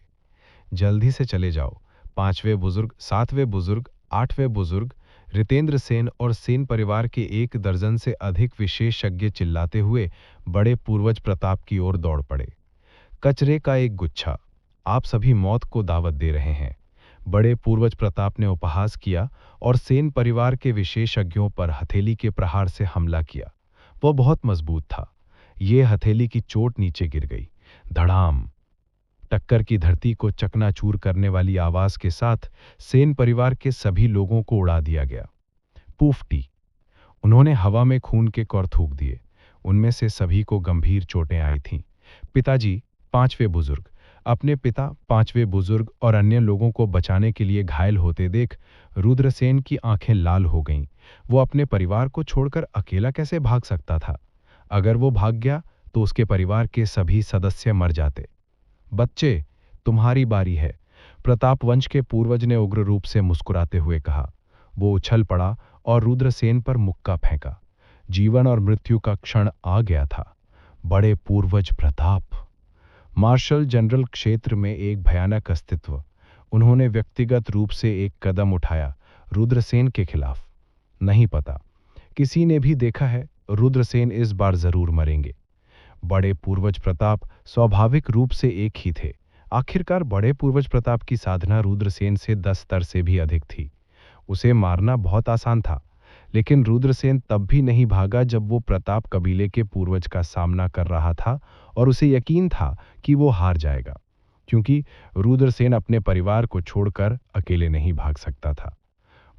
जल्दी से चले जाओ। 5वें बुजुर्ग, 7वें बुजुर्ग, 8वें बुजुर्ग, रितेंद्र सेन और सेन परिवार के 1 दर्जन से अधिक विशेषज्ञ चिल्लाते हुए बड़े पूर्वज प्रताप की ओर दौड़ पड़े। कचरे का एक गुच्छा, आप सभी मौत को दावत दे रहे हैं। बड़े पूर्वज प्रताप ने उपहास किया और सेन परिवार के विशेषज्ञों पर हथेली के प्रहार से हमला किया। वह बहुत मजबूत था। ये हथेली की चोट नीचे गिर गई। धड़ाम! टक्कर की धरती को चकनाचूर करने वाली आवाज के साथ सेन परिवार के सभी लोगों को उड़ा दिया गया। पूफटी! उन्होंने हवा में खून के कौर थूक दिए। उनमें से सभी को गंभीर चोटें आई थीं। पिताजी, 5वें बुजुर्ग, अपने पिता, 5वें बुजुर्ग और अन्य लोगों को बचाने के लिए घायल होते देख रुद्रसेन की आंखें लाल हो गईं। वो अपने परिवार को छोड़कर अकेला कैसे भाग सकता था? अगर वो भाग गया तो उसके परिवार के सभी सदस्य मर जाते। बच्चे, तुम्हारी बारी है, प्रताप वंश के पूर्वज ने उग्र रूप से मुस्कुराते हुए कहा। वो उछल पड़ा और रुद्रसेन पर मुक्का फेंका। जीवन और मृत्यु का क्षण आ गया था। बड़े पूर्वज प्रताप, मार्शल जनरल क्षेत्र में एक भयानक अस्तित्व। उन्होंने व्यक्तिगत रूप से एक कदम उठाया रुद्रसेन के खिलाफ। नहीं पता, किसी ने भी देखा है, रुद्रसेन इस बार जरूर मरेंगे। बड़े पूर्वज प्रताप स्वाभाविक रूप से एक ही थे। आखिरकार बड़े पूर्वज प्रताप की साधना रुद्रसेन से 10 स्तर से भी अधिक थी। उसे मारना बहुत आसान था, लेकिन रुद्रसेन तब भी नहीं भागा जब वो प्रताप कबीले के पूर्वज का सामना कर रहा था और उसे यकीन था कि वो हार जाएगा, क्योंकि रुद्रसेन अपने परिवार को छोड़कर अकेले नहीं भाग सकता था।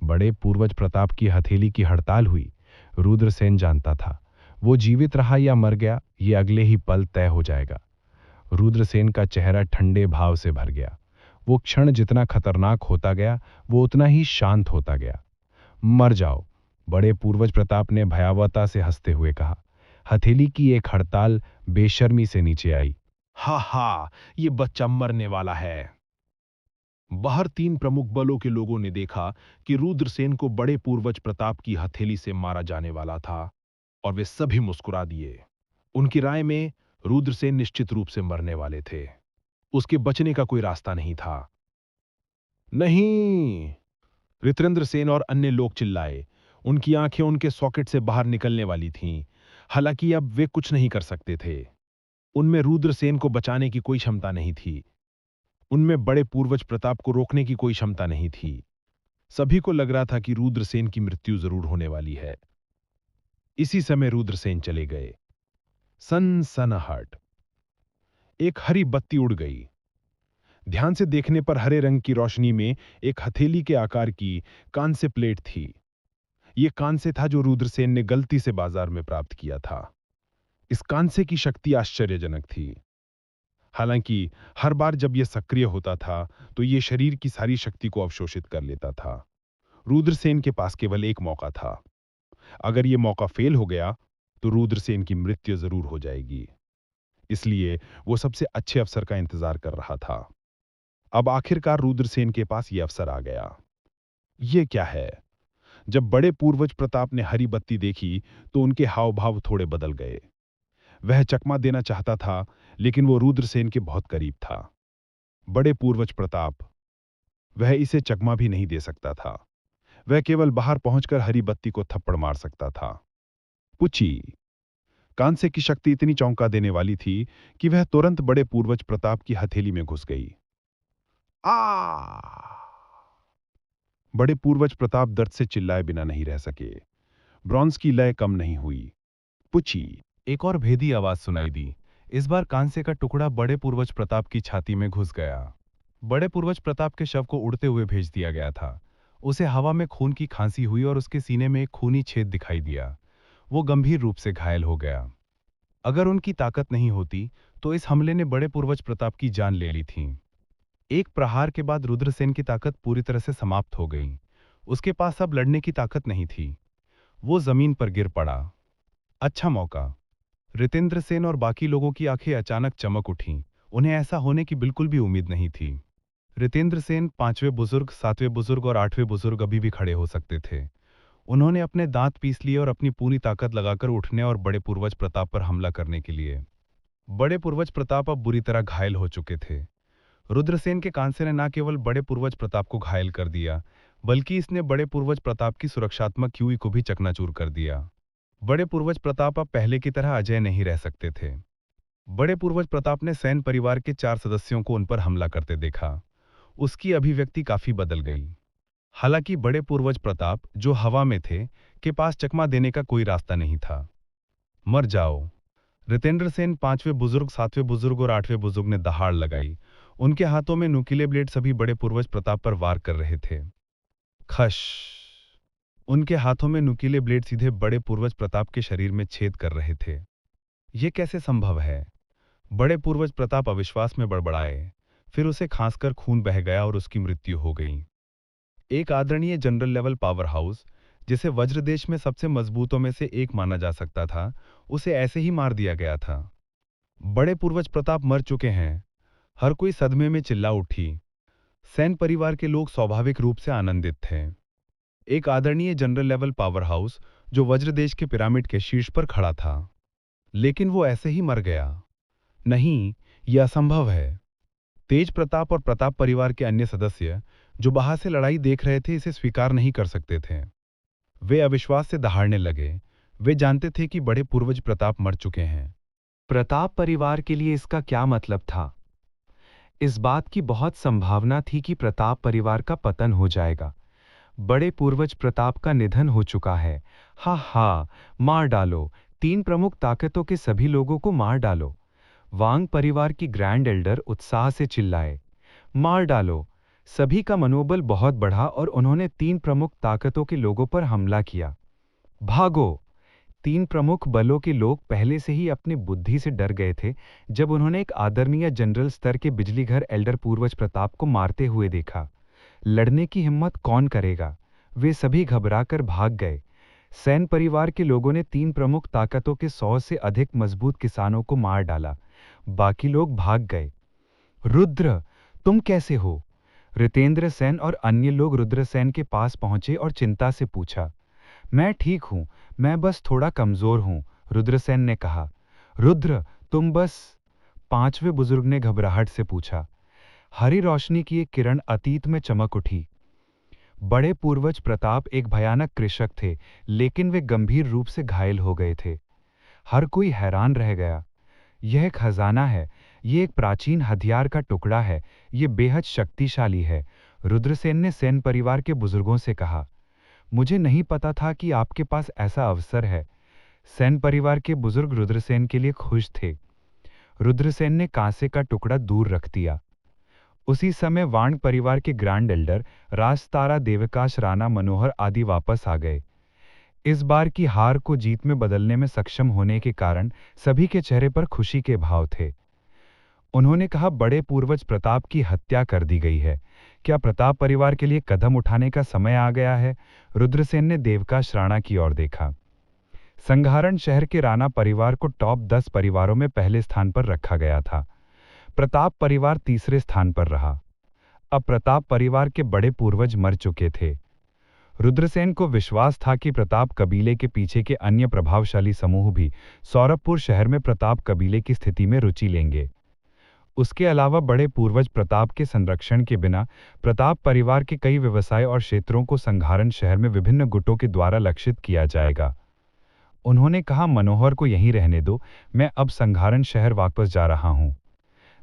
बड़े पूर्वज प्रताप की हथेली की हड़ताल हुई। रुद्रसेन जानता था वो जीवित रहा या मर गया, ये अगले ही पल तय हो जाएगा। रुद्रसेन का चेहरा ठंडे भाव से भर गया। वो क्षण जितना खतरनाक होता गया, वो उतना ही शांत होता गया। मर जाओ, बड़े पूर्वज प्रताप ने भयावहता से हंसते हुए कहा। हथेली की एक हड़ताल बेशर्मी से नीचे आई। हा हा, ये बच्चा मरने वाला है। बाहर 3 प्रमुख बलों के लोगों ने देखा कि रुद्रसेन को बड़े पूर्वज प्रताप की हथेली से मारा जाने वाला था, और वे सभी मुस्कुरा दिए। उनकी राय में रुद्रसेन निश्चित रूप से मरने वाले थे। उसके बचने का कोई रास्ता नहीं था। नहीं! ऋतेंद्र सेन और अन्य लोग चिल्लाए। उनकी आंखें उनके सॉकेट से बाहर निकलने वाली थीं। हालांकि अब वे कुछ नहीं कर सकते थे। उनमें रुद्रसेन को बचाने की कोई क्षमता नहीं थी। उनमें बड़े पूर्वज प्रताप को रोकने की कोई क्षमता नहीं थी। सभी को लग रहा था कि रुद्रसेन की मृत्यु जरूर होने वाली है। इसी समय रुद्रसेन चले गए। सनसनाहट। एक हरी बत्ती उड़ गई। ध्यान से देखने पर हरे रंग की रोशनी में एक हथेली के आकार की कांस्य प्लेट थी। यह कांस्य था जो रुद्रसेन ने गलती से बाजार में प्राप्त किया था। इस कांस्य की शक्ति आश्चर्यजनक थी। हालांकि हर बार जब यह सक्रिय होता था तो यह शरीर की सारी शक्ति को अवशोषित कर लेता था। रुद्रसेन के पास केवल एक मौका था। अगर यह मौका फेल हो गया तो रुद्रसेन की मृत्यु जरूर हो जाएगी। इसलिए वो सबसे अच्छे अवसर का इंतजार कर रहा था। अब आखिरकार रुद्रसेन के पास यह अवसर आ गया। यह क्या है? जब बड़े पूर्वज प्रताप ने हरी बत्ती देखी तो उनके हाव भाव थोड़े बदल गए। वह चकमा देना चाहता था, लेकिन वो रुद्रसेन के बहुत करीब था। बड़े पूर्वज प्रताप, वह इसे चकमा भी नहीं दे सकता था। वह केवल बाहर पहुंचकर हरी बत्ती को थप्पड़ मार सकता था। पुची! कांसे की शक्ति इतनी चौंका देने वाली थी कि वह तुरंत बड़े पूर्वज प्रताप की हथेली में घुस गई। आ! बड़े पूर्वज प्रताप दर्द से चिल्लाए बिना नहीं रह सके। ब्रॉन्ज की लय कम नहीं हुई। पुची! एक और भेदी आवाज सुनाई दी। इस बार कांसे का टुकड़ा बड़े पूर्वज प्रताप की छाती में घुस गया। बड़े पूर्वज प्रताप के शव को उड़ते हुए भेज दिया गया था। उसे हवा में खून की खांसी हुई और उसके सीने में एक खूनी छेद दिखाई दिया। वो गंभीर रूप से घायल हो गया। अगर उनकी ताकत नहीं होती तो इस हमले ने बड़े पूर्वज प्रताप की जान ले ली थी। एक प्रहार के बाद रुद्रसेन की ताकत पूरी तरह से समाप्त हो गई। उसके पास अब लड़ने की ताकत नहीं थी। वो जमीन पर गिर पड़ा। अच्छा मौका। ऋतेंद्र सेन और बाकी लोगों की आंखें अचानक चमक उठीं। उन्हें ऐसा होने की बिल्कुल भी उम्मीद नहीं थी। ऋतेंद्र सेन, 5वें बुजुर्ग, 7वें बुजुर्ग और 8वें बुजुर्ग अभी भी खड़े हो सकते थे। उन्होंने अपने दांत पीस लिए और अपनी पूरी ताकत लगाकर उठने और बड़े पूर्वज प्रताप पर हमला करने के लिए। बड़े पूर्वज प्रताप अब बुरी तरह घायल हो चुके थे। रुद्रसेन के कांसे ने न केवल बड़े पूर्वज प्रताप को घायल कर दिया, बल्कि इसने बड़े पूर्वज प्रताप की सुरक्षात्मक क्यूई को भी चकनाचूर कर दिया। बड़े पूर्वज प्रताप अब पहले की तरह अजय नहीं रह सकते थे। बड़े पूर्वज प्रताप ने सैन परिवार के 4 सदस्यों को उन पर हमला करते देखा। उसकी अभिव्यक्ति काफी बदल गई। हालांकि बड़े पूर्वज प्रताप, जो हवा में थे, के पास चकमा देने का कोई रास्ता नहीं था। मर जाओ! ऋतेंद्र सेन, 5वें बुजुर्ग, 7वें बुजुर्ग और 8वें बुजुर्ग ने दहाड़ लगाई। उनके हाथों में नुकीले ब्लेड सभी बड़े पूर्वज प्रताप पर वार कर रहे थे। खश! उनके हाथों में नुकीले ब्लेड सीधे बड़े पूर्वज प्रताप के शरीर में छेद कर रहे थे। यह कैसे संभव है? बड़े पूर्वज प्रताप अविश्वास में बड़बड़ाए। फिर उसे खांसकर खून बह गया और उसकी मृत्यु हो गई। एक आदरणीय जनरल लेवल पावर हाउस, जिसे वज्रदेश में सबसे मजबूतों में से एक माना जा सकता था, उसे ऐसे ही मार दिया गया था। बड़े पूर्वज प्रताप मर चुके हैं। हर कोई सदमे में चिल्ला उठी। सैन परिवार के लोग स्वाभाविक रूप से आनंदित थे। एक आदरणीय जनरल लेवल पावर हाउस जो वज्रदेश के पिरामिड के शीर्ष पर खड़ा था, लेकिन वो ऐसे ही मर गया। नहीं, यह असंभव है। तेज प्रताप और प्रताप परिवार के अन्य सदस्य जो बाहर से लड़ाई देख रहे थे, इसे स्वीकार नहीं कर सकते थे। वे अविश्वास से दहाड़ने लगे। वे जानते थे कि बड़े पूर्वज प्रताप मर चुके हैं। प्रताप परिवार के लिए इसका क्या मतलब था? इस बात की बहुत संभावना थी कि प्रताप परिवार का पतन हो जाएगा। बड़े पूर्वज प्रताप का निधन हो चुका है। हा हा, मार डालो, तीन प्रमुख ताकतों के सभी लोगों को मार डालो। वांग परिवार की ग्रैंड एल्डर उत्साह से चिल्लाए। मार डालो। सभी का मनोबल बहुत बढ़ा और उन्होंने तीन प्रमुख ताकतों के लोगों पर हमला किया। भागो। तीन प्रमुख बलों के लोग पहले से ही अपनी बुद्धि से डर गए थे जब उन्होंने एक आदरणीय जनरल स्तर के बिजलीघर एल्डर पूर्वज प्रताप को मारते हुए देखा। लड़ने की हिम्मत कौन करेगा? वे सभी घबराकर भाग गए। सैन परिवार के लोगों ने तीन प्रमुख ताकतों के 100 से अधिक मजबूत किसानों को मार डाला। बाकी लोग भाग गए। रुद्र, तुम कैसे हो? रितेंद्र सेन और अन्य लोग रुद्रसेन के पास पहुंचे और चिंता से पूछा। मैं ठीक हूं, मैं बस थोड़ा कमजोर हूं, रुद्रसेन ने कहा। रुद्र, तुम बस? पांचवें बुजुर्ग ने घबराहट से पूछा। हरी रोशनी की एक किरण अतीत में चमक उठी। बड़े पूर्वज प्रताप एक भयानक कृषक थे, लेकिन वे गंभीर रूप से घायल हो गए थे। हर कोई हैरान रह गया। यह एक खजाना है, ये एक प्राचीन हथियार का टुकड़ा है, ये बेहद शक्तिशाली है, रुद्रसेन ने सेन परिवार के बुजुर्गों से कहा। मुझे नहीं पता था कि आपके पास ऐसा अवसर है। सेन परिवार के बुजुर्ग रुद्रसेन के लिए खुश थे। रुद्रसेन ने कांसे का टुकड़ा दूर रख दिया। उसी समय वाण परिवार के ग्रैंड एल्डर राजतारा देवकाश राणा मनोहर आदि वापस आ गए। इस बार की हार को जीत में बदलने में सक्षम होने के कारण सभी के चेहरे पर खुशी के भाव थे। उन्होंने कहा, बड़े पूर्वज प्रताप की हत्या कर दी गई है। क्या प्रताप परिवार के लिए कदम उठाने का समय आ गया है? रुद्रसेन ने देवकाश राणा की ओर देखा। संघारण शहर के राणा परिवार को टॉप 10 परिवारों में पहले स्थान पर रखा गया था। प्रताप परिवार तीसरे स्थान पर रहा। अब प्रताप परिवार के बड़े पूर्वज मर चुके थे। रुद्रसेन को विश्वास था कि प्रताप कबीले के पीछे के अन्य प्रभावशाली समूह भी सौरभपुर शहर में प्रताप कबीले की स्थिति में रुचि लेंगे। उसके अलावा बड़े पूर्वज प्रताप के संरक्षण के बिना प्रताप परिवार के कई व्यवसाय और क्षेत्रों को संघारण शहर में विभिन्न गुटों के द्वारा लक्षित किया जाएगा। उन्होंने कहा, मनोहर को यहीं रहने दो, मैं अब संघारण शहर वापस जा रहा हूं।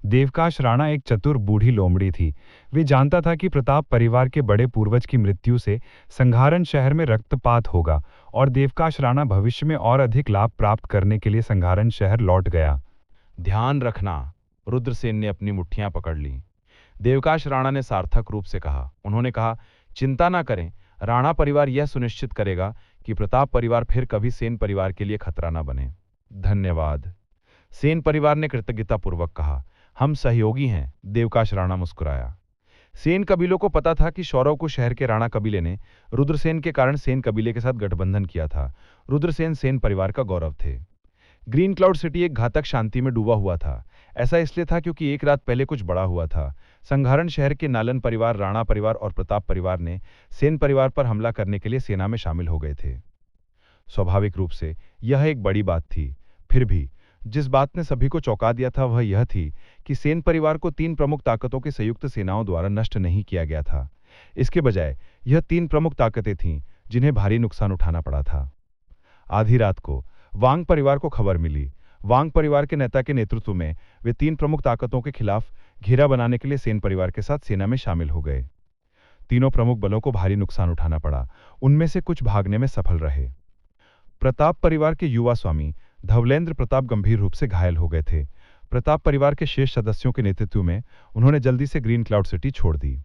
देवकाश राणा एक चतुर बूढ़ी लोमड़ी थी। वे जानता था कि प्रताप परिवार के बड़े पूर्वज की मृत्यु से संघारण शहर में रक्तपात होगा और देवकाश राणा भविष्य में और अधिक लाभ प्राप्त करने के लिए संघारण शहर लौट गया। ध्यान रखना, रुद्रसेन ने अपनी मुट्ठियां पकड़ लीं। देवकाश राणा ने सार्थक रूप से कहा। उन्होंने कहा, चिंता ना करें, राणा परिवार यह सुनिश्चित करेगा कि प्रताप परिवार फिर कभी सेन परिवार के लिए खतरा ना बने। धन्यवाद, सेन परिवार ने कृतज्ञतापूर्वक कहा। हम सहयोगी हैं, देवकाश राणा मुस्कुराया। सेन कबीलों को पता था कि सौरव को शहर के राणा कबीले ने रुद्रसेन के कारण सेन कबीले के साथ गठबंधन किया था। रुद्रसेन सेन परिवार का गौरव थे। ग्रीन क्लाउड सिटी एक घातक शांति में डूबा हुआ था। ऐसा इसलिए था क्योंकि एक रात पहले कुछ बड़ा हुआ था। संघारण शहर के नालन परिवार, राणा परिवार और प्रताप परिवार ने सेन परिवार पर हमला करने के लिए सेना में शामिल हो गए थे। स्वाभाविक रूप से यह एक बड़ी बात थी। फिर भी जिस बात ने सभी को चौंका दिया था वह यह थी कि सेन परिवार को तीन प्रमुख ताकतों की संयुक्त सेनाओं द्वारा नष्ट नहीं किया गया था। इसके बजाय यह तीन प्रमुख ताकतें थीं जिन्हें भारी नुकसान उठाना पड़ा था। आधी रात को वांग परिवार को खबर मिली। वांग परिवार के नेता के नेतृत्व में वे तीन प्रमुख ताकतों के खिलाफ घेरा बनाने के लिए सेन परिवार के साथ सेना में शामिल हो गए। तीनों प्रमुख बलों को भारी नुकसान उठाना पड़ा। उनमें से कुछ भागने में सफल रहे। प्रताप परिवार के युवा स्वामी धवलेंद्र प्रताप गंभीर रूप से घायल हो गए थे। प्रताप परिवार के शेष सदस्यों के नेतृत्व में उन्होंने जल्दी से ग्रीन क्लाउड सिटी छोड़ दी।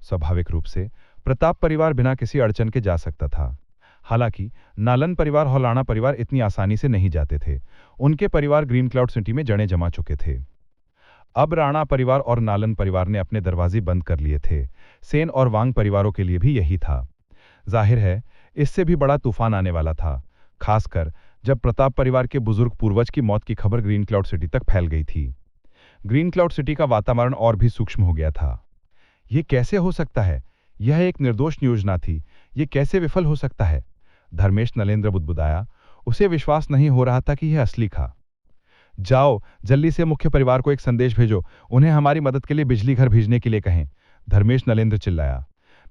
स्वाभाविक रूप से प्रताप परिवार बिना किसी अड़चन के जा सकता था। हालांकि नालन परिवार और राणा परिवार इतनी आसानी से नहीं जाते थे। उनके परिवार ग्रीन क्लाउड सिटी में जड़ें जमा चुके थे। अब राणा परिवार और नालन परिवार ने अपने दरवाजे बंद कर लिए थे। सेन और वांग परिवारों के लिए भी यही था। जाहिर है इससे भी बड़ा तूफान आने वाला था, खासकर जब प्रताप परिवार के बुजुर्ग पूर्वज की मौत की खबर ग्रीन क्लाउड सिटी तक फैल गई थी। ग्रीन क्लाउड सिटी का वातावरण और भी सूक्ष्म हो गया था। यह कैसे हो सकता है? यह एक निर्दोष योजना थी। यह कैसे विफल हो सकता है? धर्मेश नलेंद्र बुदबुदाया। उसे विश्वास नहीं हो रहा था कि यह असली था। जाओ, जल्दी से मुख्य परिवार को एक संदेश भेजो, उन्हें हमारी मदद के लिए बिजली घर भेजने के लिए कहें, धर्मेश नलेंद्र चिल्लाया।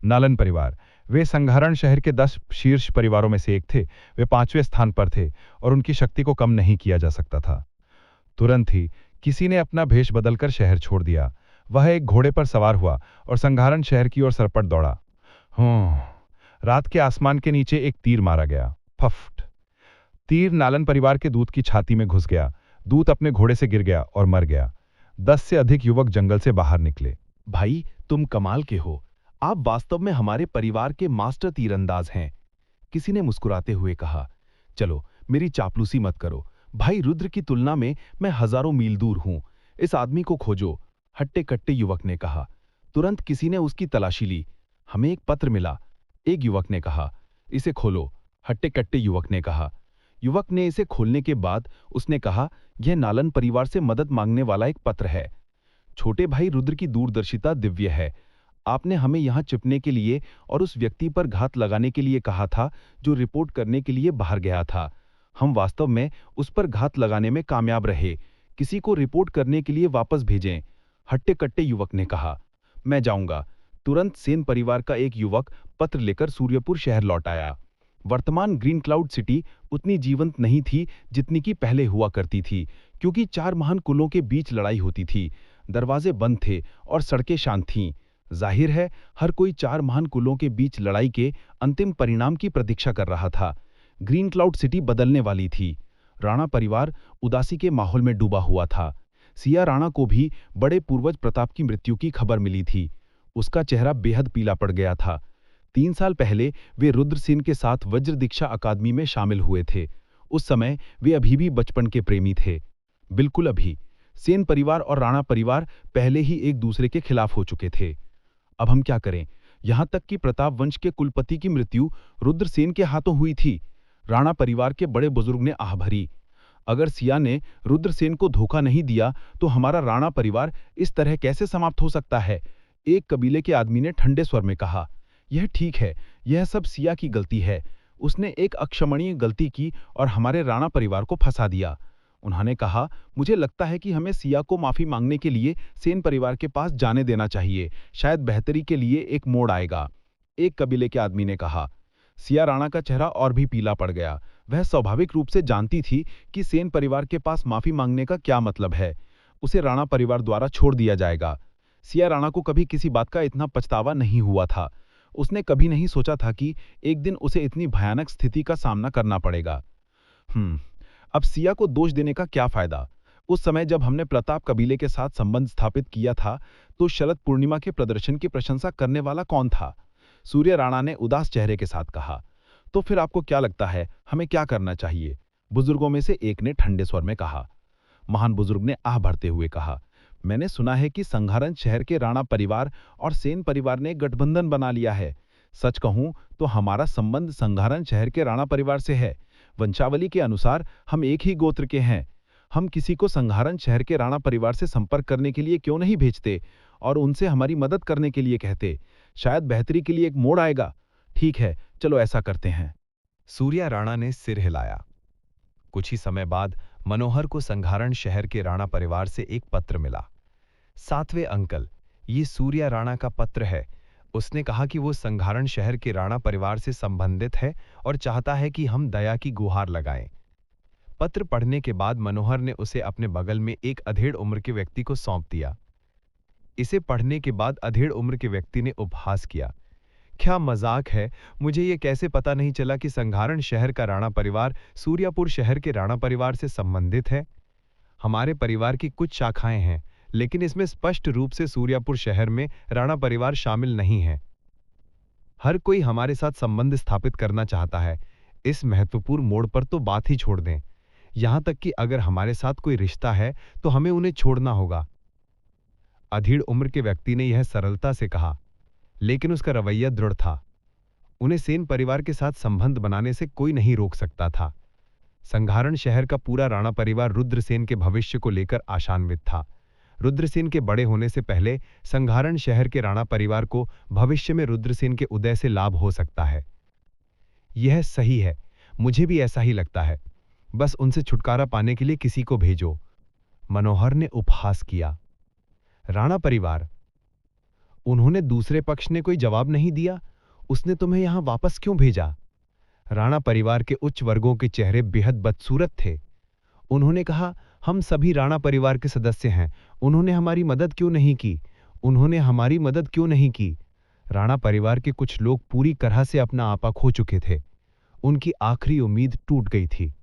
नालन परिवार, वे संघारण शहर के 10 शीर्ष परिवारों में से एक थे। वे 5वें स्थान पर थे और उनकी शक्ति को कम नहीं किया जा सकता था। तुरंत ही किसी ने अपना भेष बदलकर शहर छोड़ दिया। वह एक घोड़े पर सवार हुआ और संघारण शहर की ओर सरपट दौड़ा। रात के आसमान के नीचे एक तीर मारा गया। फफ्ट! तीर नालन परिवार के दूत की छाती में घुस गया। दूत अपने घोड़े से गिर गया और मर गया। 10 से अधिक युवक जंगल से बाहर निकले। भाई, तुम कमाल के हो। आप वास्तव में हमारे परिवार के मास्टर तीरंदाज हैं, किसी ने मुस्कुराते हुए कहा। चलो, मेरी चापलूसी मत करो। भाई रुद्र की तुलना में मैं हजारों मील दूर हूं। इस आदमी को खोजो, हट्टे कट्टे युवक ने कहा। तुरंत किसी ने उसकी तलाशी ली। हमें एक पत्र मिला, एक युवक ने कहा। इसे खोलो, हट्टे कट्टे युवक ने कहा। युवक ने इसे खोलने के बाद उसने कहा, यह नालन परिवार से मदद मांगने वाला एक पत्र है। छोटे भाई रुद्र की दूरदर्शिता दिव्य है। आपने हमें यहां छिपने के लिए और उस व्यक्ति पर घात लगाने के लिए कहा था जो रिपोर्ट करने के लिए बाहर गया था। हम वास्तव में उस पर घात लगाने में कामयाब रहे। किसी को रिपोर्ट करने के लिए वापस भेजें, हट्टे कट्टे युवक ने कहा। मैं जाऊंगा। तुरंत सेन परिवार का एक युवक पत्र लेकर सूर्यपुर शहर लौट आया। वर्तमान ग्रीन क्लाउड सिटी उतनी जीवंत नहीं थी जितनी की पहले हुआ करती थी, क्योंकि 4 महान कुलों के बीच लड़ाई होती थी। दरवाजे बंद थे और सड़कें शांत थीं। जाहिर है, हर कोई 4 महान कुलों के बीच लड़ाई के अंतिम परिणाम की प्रतीक्षा कर रहा था। ग्रीन क्लाउड सिटी बदलने वाली थी। राणा परिवार उदासी के माहौल में डूबा हुआ था। सिया राणा को भी बड़े पूर्वज प्रताप की मृत्यु की खबर मिली थी। उसका चेहरा बेहद पीला पड़ गया था। 3 साल पहले वे रुद्रसेन के साथ वज्र दीक्षा अकादमी में शामिल हुए थे। उस समय वे अभी भी बचपन के प्रेमी थे। बिल्कुल अभी। सेन परिवार और राणा परिवार पहले ही एक दूसरे के खिलाफ हो चुके थे। अब हम क्या करें? यहां तक कि प्रताप वंश के कुलपति की मृत्यु रुद्रसेन के हाथों हुई थी। राणा परिवार के बड़े बुजुर्ग ने आह भरी। अगर सिया ने रुद्रसेन को धोखा नहीं दिया तो हमारा राणा परिवार इस तरह कैसे समाप्त हो सकता है? एक कबीले के आदमी ने ठंडे स्वर में कहा। यह ठीक है, यह सब सिया की गलती है। उसने एक अक्षमणीय गलती की और हमारे राणा परिवार को फंसा दिया। उन्होंने कहा, मुझे लगता है कि हमें सिया को माफी मांगने के लिए सेन परिवार के पास जाने देना चाहिए। शायद बेहतरी के लिए एक मोड़ आएगा। एक कबीले के आदमी ने कहा। सिया राणा का चेहरा और भी पीला पड़ गया। वह स्वाभाविक रूप से जानती थी कि सेन परिवार के पास माफी मांगने का क्या मतलब है। उसे राणा परिवार द्वारा छोड़ दिया जाएगा। सिया राणा को कभी किसी बात का इतना पछतावा नहीं हुआ था। उसने कभी नहीं सोचा था कि एक दिन उसे इतनी भयानक स्थिति का सामना करना पड़ेगा। अब सिया को दोष देने का क्या फायदा? उस समय जब हमने प्रताप कबीले के साथ संबंध स्थापित किया था तो शरद पूर्णिमा के प्रदर्शन की प्रशंसा करने वाला कौन था? सूर्य राणा ने उदास चेहरे के साथ कहा। तो फिर आपको क्या लगता है हमें क्या करना चाहिए? बुजुर्गों में से एक ने ठंडे स्वर में कहा। महान बुजुर्ग ने आह भरते हुए कहा, मैंने सुना है कि संघारण शहर के राणा परिवार और सेन परिवार ने गठबंधन बना लिया है। सच कहूं तो हमारा संबंध संघारण शहर के राणा परिवार से है। वंशावली के अनुसार हम एक ही गोत्र के हैं। हम किसी को संघारण शहर के राणा परिवार से संपर्क करने के लिए क्यों नहीं भेजते और उनसे हमारी मदद करने के लिए कहते? शायद बेहतरी के लिए एक मोड़ आएगा। ठीक है, चलो ऐसा करते हैं। सूर्या राणा ने सिर हिलाया। कुछ ही समय बाद मनोहर को संघारण शहर के राणा परिवार से एक पत्र मिला। 7वें अंकल, ये सूर्या राणा का पत्र है। उसने कहा कि वो संघारण शहर के राणा परिवार से संबंधित है और चाहता है कि हम दया की गुहार लगाएं। पत्र पढ़ने के बाद मनोहर ने उसे अपने बगल में एक अधेड़ उम्र के व्यक्ति को सौंप दिया। इसे पढ़ने के बाद अधेड़ उम्र के व्यक्ति ने उपहास किया। क्या मजाक है? मुझे ये कैसे पता नहीं चला कि संघारण शहर का राणा परिवार सूर्यापुर शहर के राणा परिवार से संबंधित है? हमारे परिवार की कुछ शाखाएं हैं, लेकिन इसमें स्पष्ट रूप से सूर्यापुर शहर में राणा परिवार शामिल नहीं है। हर कोई हमारे साथ संबंध स्थापित करना चाहता है। इस महत्वपूर्ण मोड़ पर तो बात ही छोड़ दें। यहां तक कि अगर हमारे साथ कोई रिश्ता है तो हमें उन्हें छोड़ना होगा। अधेड़ उम्र के व्यक्ति ने यह सरलता से कहा, लेकिन उसका रवैया दृढ़ था। उन्हें सेन परिवार के साथ संबंध बनाने से कोई नहीं रोक सकता था। संघारण शहर का पूरा राणा परिवार रुद्रसेन के भविष्य को लेकर आशान्वित था। रुद्रसेन के बड़े होने से पहले संघारण शहर के राणा परिवार को भविष्य में रुद्रसेन के उदय से लाभ हो सकता है। यह सही है, मुझे भी ऐसा ही लगता है। बस उनसे छुटकारा पाने के लिए किसी को भेजो। मनोहर ने उपहास किया। राणा परिवार? उन्होंने दूसरे पक्ष ने कोई जवाब नहीं दिया। उसने तुम्हें यहां वापस क्यों भेजा? राणा परिवार के उच्च वर्गों के चेहरे बेहद बदसूरत थे। उन्होंने कहा, हम सभी राणा परिवार के सदस्य हैं, उन्होंने हमारी मदद क्यों नहीं की? उन्होंने हमारी मदद क्यों नहीं की? राणा परिवार के कुछ लोग पूरी तरह से अपना आपा खो चुके थे। उनकी आखिरी उम्मीद टूट गई थी।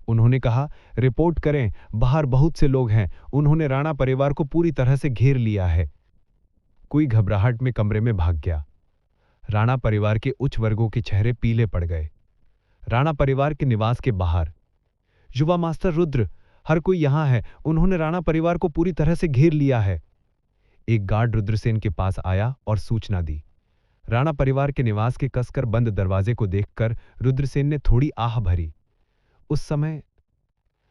उन्होंने कहा, रिपोर्ट करें, बाहर बहुत से लोग हैं, उन्होंने राणा परिवार को पूरी तरह से घेर लिया है। कोई घबराहट में कमरे में भाग गया। राणा परिवार के उच्च वर्गों के चेहरे पीले पड़ गए। राणा परिवार के निवास के बाहर, युवा मास्टर रुद्र, हर कोई यहां है, उन्होंने राणा परिवार को पूरी तरह से घेर लिया है। एक गार्ड रुद्रसेन के पास आया और सूचना दी। राणा परिवार के निवास के कसकर बंद दरवाजे को देखकर रुद्रसेन ने थोड़ी आह भरी। उस समय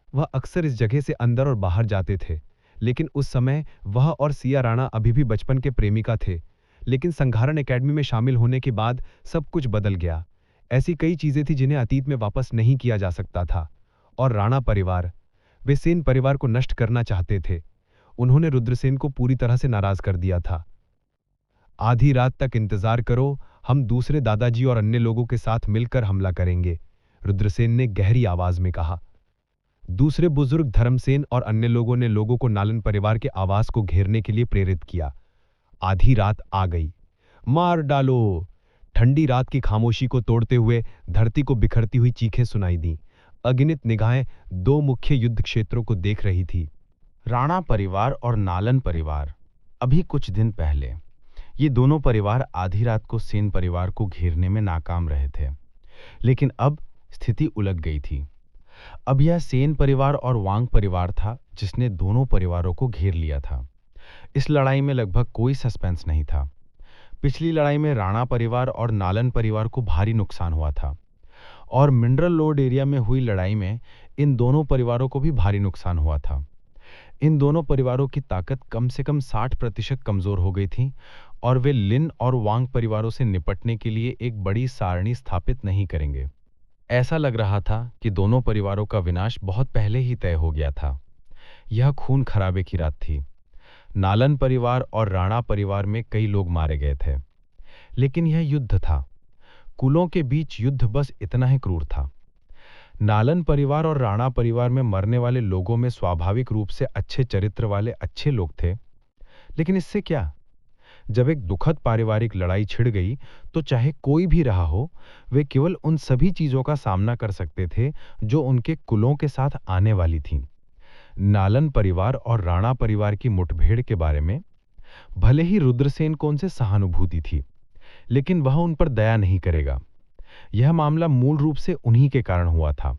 वह अक्सर इस जगह से अंदर और बाहर जाते थे, लेकिन उस समय वह और सिया राणा अभी भी बचपन के प्रेमिका थे। लेकिन संघारण एकेडमी में शामिल होने के बाद सब कुछ बदल गया। ऐसी कई चीजें थी जिन्हें अतीत में वापस नहीं किया जा सकता था। और राणा परिवार, वे सेन परिवार को नष्ट करना चाहते थे। उन्होंने रुद्रसेन को पूरी तरह से नाराज कर दिया था। आधी रात तक इंतजार करो, हम दूसरे दादाजी और अन्य लोगों के साथ मिलकर हमला करेंगे, रुद्रसेन ने गहरी आवाज में कहा। दूसरे बुजुर्ग धर्मसेन और अन्य लोगों ने लोगों को नालन परिवार के आवास को घेरने के लिए प्रेरित किया। आधी रात आ गई। मार डालो! ठंडी रात की खामोशी को तोड़ते हुए धरती को बिखरती हुई चीखें सुनाई दी। अगिनत निगाहें दो मुख्य युद्ध क्षेत्रों को देख रही थी। राणा परिवार और नालन परिवार। अभी कुछ दिन पहले ये दोनों परिवार आधी रात को सेन परिवार को घेरने में नाकाम रहे थे, लेकिन अब स्थिति उलट गई थी। अब यह सेन परिवार और वांग परिवार था जिसने दोनों परिवारों को घेर लिया था। इस लड़ाई में लगभग कोई सस्पेंस नहीं था। पिछली लड़ाई में राणा परिवार और नालन परिवार को भारी नुकसान हुआ था, और मिनरल लोड एरिया में हुई लड़ाई में इन दोनों परिवारों को भी भारी नुकसान हुआ था। इन दोनों परिवारों की ताकत कम से कम 60% कमजोर हो गई थी, और वे लिन और वांग परिवारों से निपटने के लिए एक बड़ी सारणी स्थापित नहीं करेंगे। ऐसा लग रहा था कि दोनों परिवारों का विनाश बहुत पहले ही तय हो गया था। यह खून खराबे की रात थी। नालन परिवार और राणा परिवार में कई लोग मारे गए थे, लेकिन यह युद्ध था। कुलों के बीच युद्ध बस इतना ही क्रूर था। नालन परिवार और राणा परिवार में मरने वाले लोगों में स्वाभाविक रूप से अच्छे चरित्र वाले अच्छे लोग थे, लेकिन इससे क्या? जब एक दुखद पारिवारिक लड़ाई छिड़ गई तो चाहे कोई भी रहा हो, वे केवल उन सभी चीजों का सामना कर सकते थे जो उनके कुलों के साथ आने वाली थीं। नालन परिवार और राणा परिवार की मुठभेड़ के बारे में भले ही रुद्रसेन को उनसे सहानुभूति थी, लेकिन वह उन पर दया नहीं करेगा। यह मामला मूल रूप से उन्हीं के कारण हुआ था।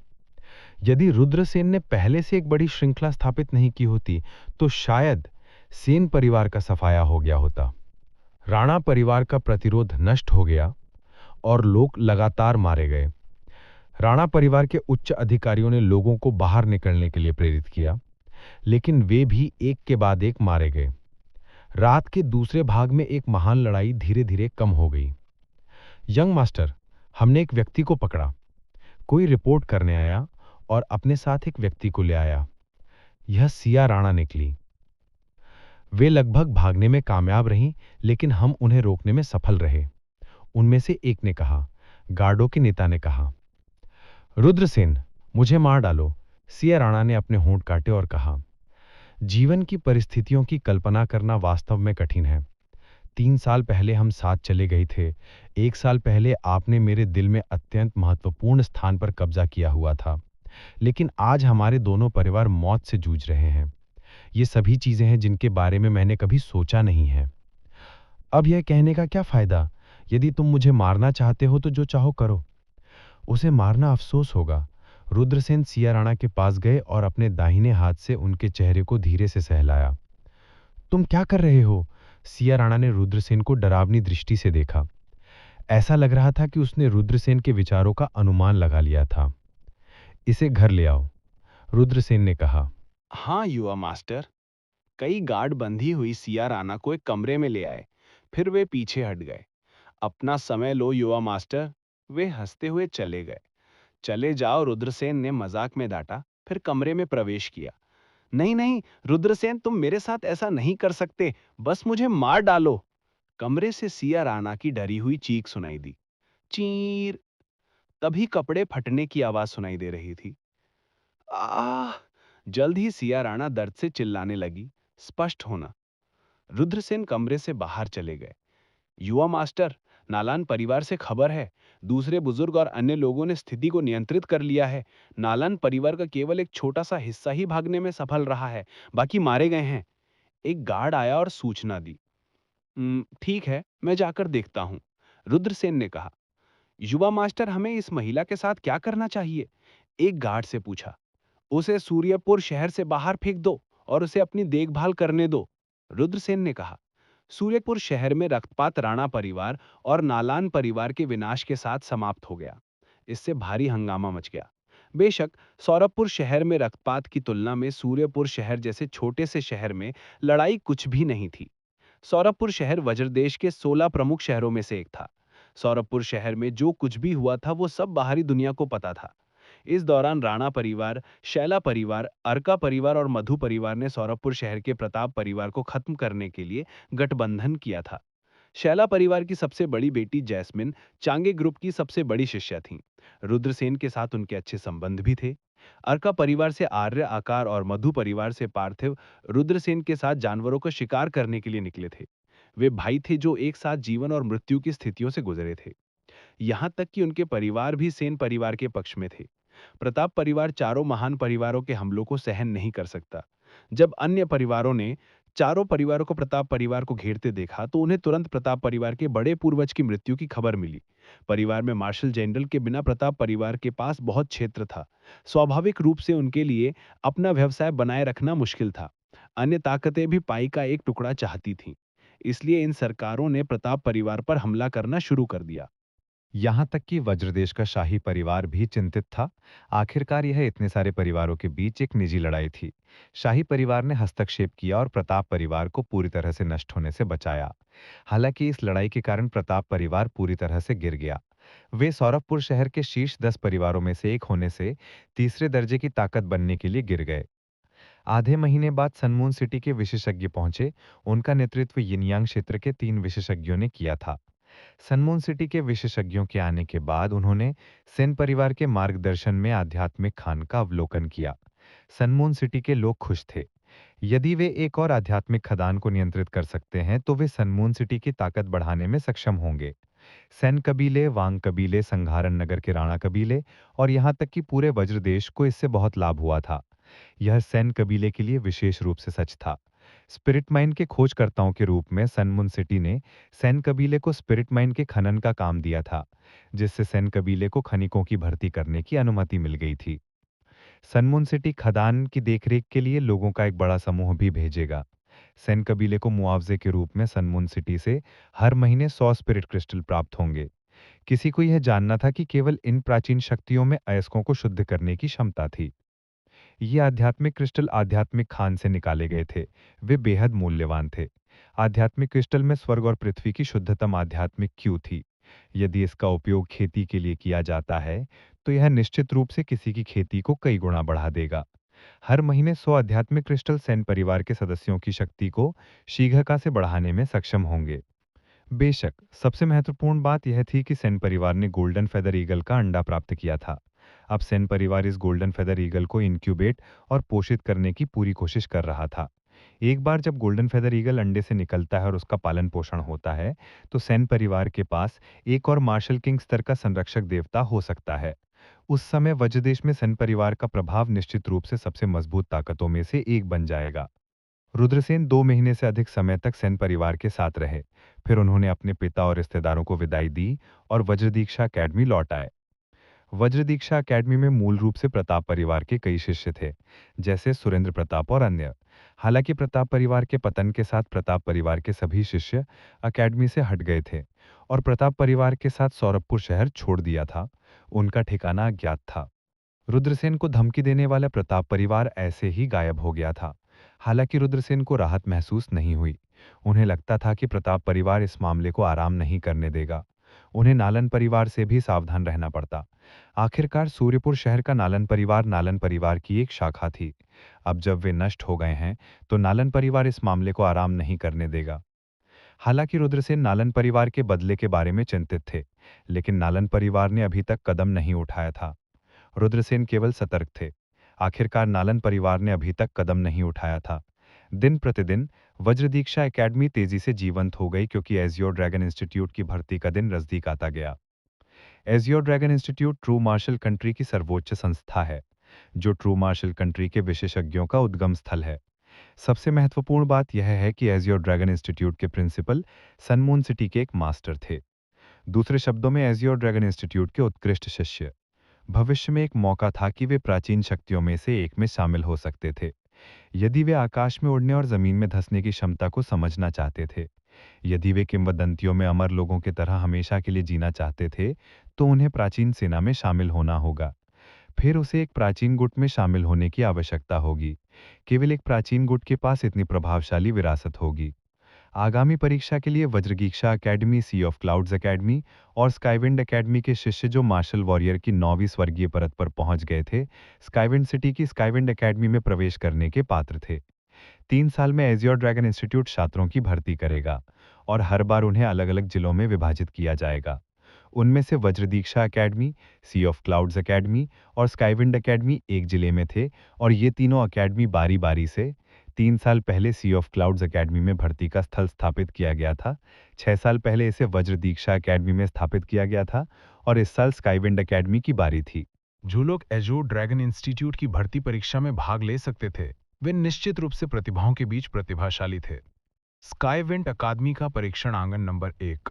यदि रुद्रसेन ने पहले से एक बड़ी श्रृंखला स्थापित नहीं की होती तो शायद सेन परिवार का सफाया हो गया होता। राणा परिवार का प्रतिरोध नष्ट हो गया और लोग लगातार मारे गए। राणा परिवार के उच्च अधिकारियों ने लोगों को बाहर निकलने के लिए प्रेरित किया, लेकिन वे भी एक के बाद एक मारे गए। रात के दूसरे भाग में एक महान लड़ाई धीरे धीरे कम हो गई। यंग मास्टर, हमने एक व्यक्ति को पकड़ा। कोई रिपोर्ट करने आया और अपने साथ एक व्यक्ति को ले आया। यह सिया राणा निकली। वे लगभग भागने में कामयाब रहीं, लेकिन हम उन्हें रोकने में सफल रहे। उनमें से एक ने कहा, गार्डों के नेता ने कहा, रुद्रसेन, मुझे मार डालो। सिया राणा ने अपने होंठ काटे और कहा, जीवन की परिस्थितियों की कल्पना करना वास्तव में कठिन है। 3 साल पहले हम साथ चले गए थे। 1 साल पहले आपने मेरे दिल में अत्यंत महत्वपूर्ण स्थान पर कब्जा किया हुआ था, लेकिन आज हमारे दोनों परिवार मौत से जूझ रहे हैं। ये सभी चीजें हैं जिनके बारे में मैंने कभी सोचा नहीं है। अब यह कहने का क्या फायदा? यदि तुम मुझे मारना चाहते हो तो जो चाहो करो। उसे मारना अफसोस होगा। रुद्रसेन सिया राणा के पास गए और अपने दाहिने हाथ से उनके चेहरे को धीरे से सहलाया। तुम क्या कर रहे हो? सिया राणा ने रुद्रसेन को डरावनी दृष्टि से देखा। ऐसा लग रहा था कि उसने रुद्रसेन के विचारों का अनुमान लगा लिया था। इसे घर ले आओ, रुद्रसेन ने कहा। हाँ युवा मास्टर। कई गार्ड बंधी हुई सिया राणा को एक कमरे में ले आए, फिर वे पीछे हट गए। अपना समय लो युवा मास्टर, वे हंसते हुए चले गए। चले जाओ, रुद्रसेन ने मजाक में डांटा, फिर कमरे में प्रवेश किया। नहीं नहीं रुद्रसेन, तुम मेरे साथ ऐसा नहीं कर सकते, बस मुझे मार डालो। कमरे से सिया राणा की डरी हुई चीख सुनाई दी। चीर। तभी कपड़े फटने की आवाज सुनाई दे रही थी। आह! जल्द ही सिया राणा दर्द से चिल्लाने लगी। स्पष्ट होना। रुद्रसेन कमरे से बाहर चले गए। युवा मास्टर, नालान परिवार से खबर है। दूसरे बुजुर्ग और अन्य लोगों ने स्थिति को नियंत्रित कर लिया है। नालान परिवार का केवल एक छोटा सा हिस्सा ही भागने में सफल रहा है, बाकी मारे गए हैं। एक गार्ड आया और सूचना दी। ठीक है, मैं जाकर देखता हूं, रुद्रसेन ने कहा। युवा मास्टर, हमें इस महिला के साथ क्या करना चाहिए? एक गार्ड से पूछा। उसे सूर्यपुर शहर से बाहर फेंक दो और उसे अपनी देखभाल करने दो, रुद्रसेन ने कहा। सूर्यपुर शहर में रक्तपात राणा परिवार और नालान परिवार के विनाश के साथ समाप्त हो गया। इससे भारी हंगामा मच गया। बेशक सौरभपुर शहर में रक्तपात की तुलना में सूर्यपुर शहर जैसे छोटे से शहर में लड़ाई कुछ भी नहीं थी। सौरभपुर शहर वज्रदेश के 16 प्रमुख शहरों में से एक था। सौरभपुर शहर में जो कुछ भी हुआ था वो सब बाहरी दुनिया को पता था। इस दौरान राणा परिवार, शैला परिवार, अर्का परिवार और मधु परिवार ने सौरभपुर शहर के प्रताप परिवार को खत्म करने के लिए गठबंधन किया था। शैला परिवार की सबसे बड़ी बेटी जैस्मिन चांगे ग्रुप की सबसे बड़ी शिष्या थीं। रुद्रसेन के साथ उनके अच्छे संबंध भी थे। अर्का परिवार से आर्य आकार और मधु परिवार से पार्थिव रुद्रसेन के साथ जानवरों का शिकार करने के लिए निकले थे। वे भाई थे जो एक साथ जीवन और मृत्यु की स्थितियों से गुजरे थे। यहाँ तक कि उनके परिवार भी सेन परिवार के पक्ष में थे। प्रताप परिवार चारों महान परिवारों के हमलों को सहन नहीं कर सकता। जब अन्य परिवारों ने चारों परिवारों को प्रताप परिवार को घेरते देखा तो उन्हें तुरंत प्रताप परिवार के बड़े पूर्वज की मृत्यु की खबर मिली। परिवार में मार्शल जनरल के बिना प्रताप परिवार के पास बहुत क्षेत्र था। स्वाभाविक रूप से उनके लिए अपना व्यवसाय बनाए रखना मुश्किल था। अन्य ताकतें भी पाई का एक टुकड़ा चाहती थीं। इसलिए इन सरकारों ने प्रताप परिवार पर हमला करना शुरू कर दिया। यहां तक कि वज्रदेश का शाही परिवार भी चिंतित था। आखिरकार यह इतने सारे परिवारों के बीच एक निजी लड़ाई थी। शाही परिवार ने हस्तक्षेप किया और प्रताप परिवार को पूरी तरह से नष्ट होने से बचाया। हालांकि इस लड़ाई के कारण प्रताप परिवार पूरी तरह से गिर गया। वे सौरभपुर शहर के शीर्ष 10 परिवारों में से एक होने से तीसरे दर्जे की ताकत बनने के लिए गिर गए। आधे महीने बाद सनमून सिटी के विशेषज्ञ पहुंचे। उनका नेतृत्व यिनयान क्षेत्र के 3 विशेषज्ञों ने किया था। सनमून सिटी के विशेषज्ञों के आने के बाद उन्होंने सेन परिवार के मार्गदर्शन में आध्यात्मिक खान का अवलोकन किया। सनमून सिटी के लोग खुश थे। यदि वे एक और आध्यात्मिक खदान को नियंत्रित कर सकते हैं तो वे सनमून सिटी की ताकत बढ़ाने में सक्षम होंगे। सेन कबीले, वांग कबीले, संघारन नगर के राणा कबीले और यहां तक कि पूरे वज्रदेश को इससे बहुत लाभ हुआ था। यह सेन कबीले के लिए विशेष रूप से सच था। स्पिरिट माइन के खोजकर्ताओं के रूप में सनमुन सिटी ने सेन कबीले को स्पिरिट माइन के खनन का काम दिया था, जिससे सेन कबीले को खनिकों की भर्ती करने की अनुमति मिल गई थी। सनमुन सिटी खदान की देखरेख के लिए लोगों का एक बड़ा समूह भी भेजेगा। सेन कबीले को मुआवजे के रूप में सनमुन सिटी से हर महीने 100 स्पिरिट क्रिस्टल प्राप्त होंगे। किसी को यह जानना था कि केवल इन प्राचीन शक्तियों में अयस्कों को शुद्ध करने की क्षमता थी। ये आध्यात्मिक क्रिस्टल आध्यात्मिक खान से निकाले गए थे। वे बेहद मूल्यवान थे। आध्यात्मिक क्रिस्टल में स्वर्ग और पृथ्वी की शुद्धतम आध्यात्मिक क्यू थी। यदि इसका उपयोग खेती के लिए किया जाता है तो यह निश्चित रूप से किसी की खेती को कई गुना बढ़ा देगा। हर महीने 100 आध्यात्मिक क्रिस्टल सेन परिवार के सदस्यों की शक्ति को शीघ्रता से बढ़ाने में सक्षम होंगे। बेशक सबसे महत्वपूर्ण बात यह थी कि सेन परिवार ने गोल्डन फेदर ईगल का अंडा प्राप्त किया था। अब सेन परिवार इस गोल्डन फेदर ईगल को इंक्यूबेट और पोषित करने की पूरी कोशिश कर रहा था। एक बार जब गोल्डन फेदर ईगल अंडे से निकलता है और उसका पालन पोषण होता है तो सेन परिवार के पास एक और मार्शल किंग स्तर का संरक्षक देवता हो सकता है। उस समय वज्रदेश में सेन परिवार का प्रभाव निश्चित रूप से सबसे मजबूत ताकतों में से एक बन जाएगा। रुद्रसेन 2 महीने से अधिक समय तक सेन परिवार के साथ रहे। फिर उन्होंने अपने पिता और रिश्तेदारों को विदाई दी और वज्रदीक्षा अकेडमी लौट आए। वज्रदीक्षा अकेडमी में मूल रूप से प्रताप परिवार के कई शिष्य थे, जैसे सुरेंद्र प्रताप और अन्य। हालांकि प्रताप परिवार के पतन के साथ प्रताप परिवार के सभी शिष्य अकेडमी से हट गए थे और प्रताप परिवार के साथ सौरभपुर शहर छोड़ दिया था। उनका ठिकाना अज्ञात था। रुद्रसेन को धमकी देने वाला प्रताप परिवार ऐसे ही गायब हो गया था। हालांकि रुद्रसेन को राहत महसूस नहीं हुई। उन्हें लगता था कि प्रताप परिवार इस मामले को आराम नहीं करने देगा। उन्हें नालन परिवार से भी सावधान रहना पड़ता। आखिरकार सूर्यपुर शहर का नालन परिवार की एक शाखा थी। अब जब वे नष्ट हो गए हैं तो नालन परिवार इस मामले को आराम नहीं करने देगा। हालांकि रुद्रसेन नालन परिवार के बदले के बारे में चिंतित थे, लेकिन नालन परिवार ने अभी तक कदम नहीं उठाया था। रुद्रसेन केवल सतर्क थे। आखिरकार नालन परिवार ने अभी तक कदम नहीं उठाया था। दिन प्रतिदिन वज्रदीक्षा एकेडमी तेजी से जीवंत हो गई क्योंकि एजियोर ड्रैगन इंस्टीट्यूट की भर्ती का दिन नजदीक आता गया। Azure dragon institute true martial country की सर्वोच्च संस्था है, जो ट्रू मार्शल कंट्री के विशेषज्ञों का उद्गम स्थल है। सबसे महत्वपूर्ण बात यह है कि एजियोर ड्रैगन इंस्टीट्यूट के प्रिंसिपल सनमून सिटी के एक मास्टर थे। दूसरे शब्दों में एजियोर ड्रैगन इंस्टीट्यूट के उत्कृष्ट शिष्य। भविष्य में एक मौका था कि वे प्राचीन शक्तियों में से एक में शामिल हो सकते थे, यदि वे आकाश में उड़ने और जमीन में धंसने की क्षमता को समझना चाहते थे। यदि वे किंवदंतियों में अमर लोगों की तरह हमेशा के लिए जीना चाहते थे, तो उन्हें प्राचीन सेना में शामिल होना होगा। फिर उसे एक प्राचीन गुट में शामिल होने की आवश्यकता होगी। केवल एक प्राचीन गुट के पास इतनी प्रभावशाली विरासत होगी। आगामी परीक्षा के लिए Vajradiksha academy, sea of clouds academy और स्काईविंड अकेडमी के शिष्य जो मार्शल वॉरियर की 9वीं स्वर्गीय परत पर पहुंच गए थे, स्काईविंड सिटी की स्काईविंड अकेडमी में प्रवेश करने के पात्र थे। 3 साल में एजियोर ड्रैगन इंस्टीट्यूट छात्रों की भर्ती करेगा और हर बार उन्हें अलग अलग जिलों में विभाजित किया जाएगा। उनमें से Vajradiksha academy, sea of clouds academy और स्काईविंड अकेडमी एक जिले में थे और ये तीनों अकेडमी बारी बारी से 3 साल पहले सी ऑफ क्लाउड्स अकेडमी में भर्ती का स्थल स्थापित किया गया था। 6 साल पहले इसे वज्रदीक्षा अकेडमी में स्थापित किया गया था और इस साल स्काईविंड अकेडमी की बारी थी। जो लोग एजियोर ड्रैगन इंस्टीट्यूट की भर्ती परीक्षा में भाग ले सकते थे, वे निश्चित रूप से प्रतिभाओं के बीच प्रतिभाशाली थे। स्काईविंड अकादमी का परीक्षण आंगन नंबर 1।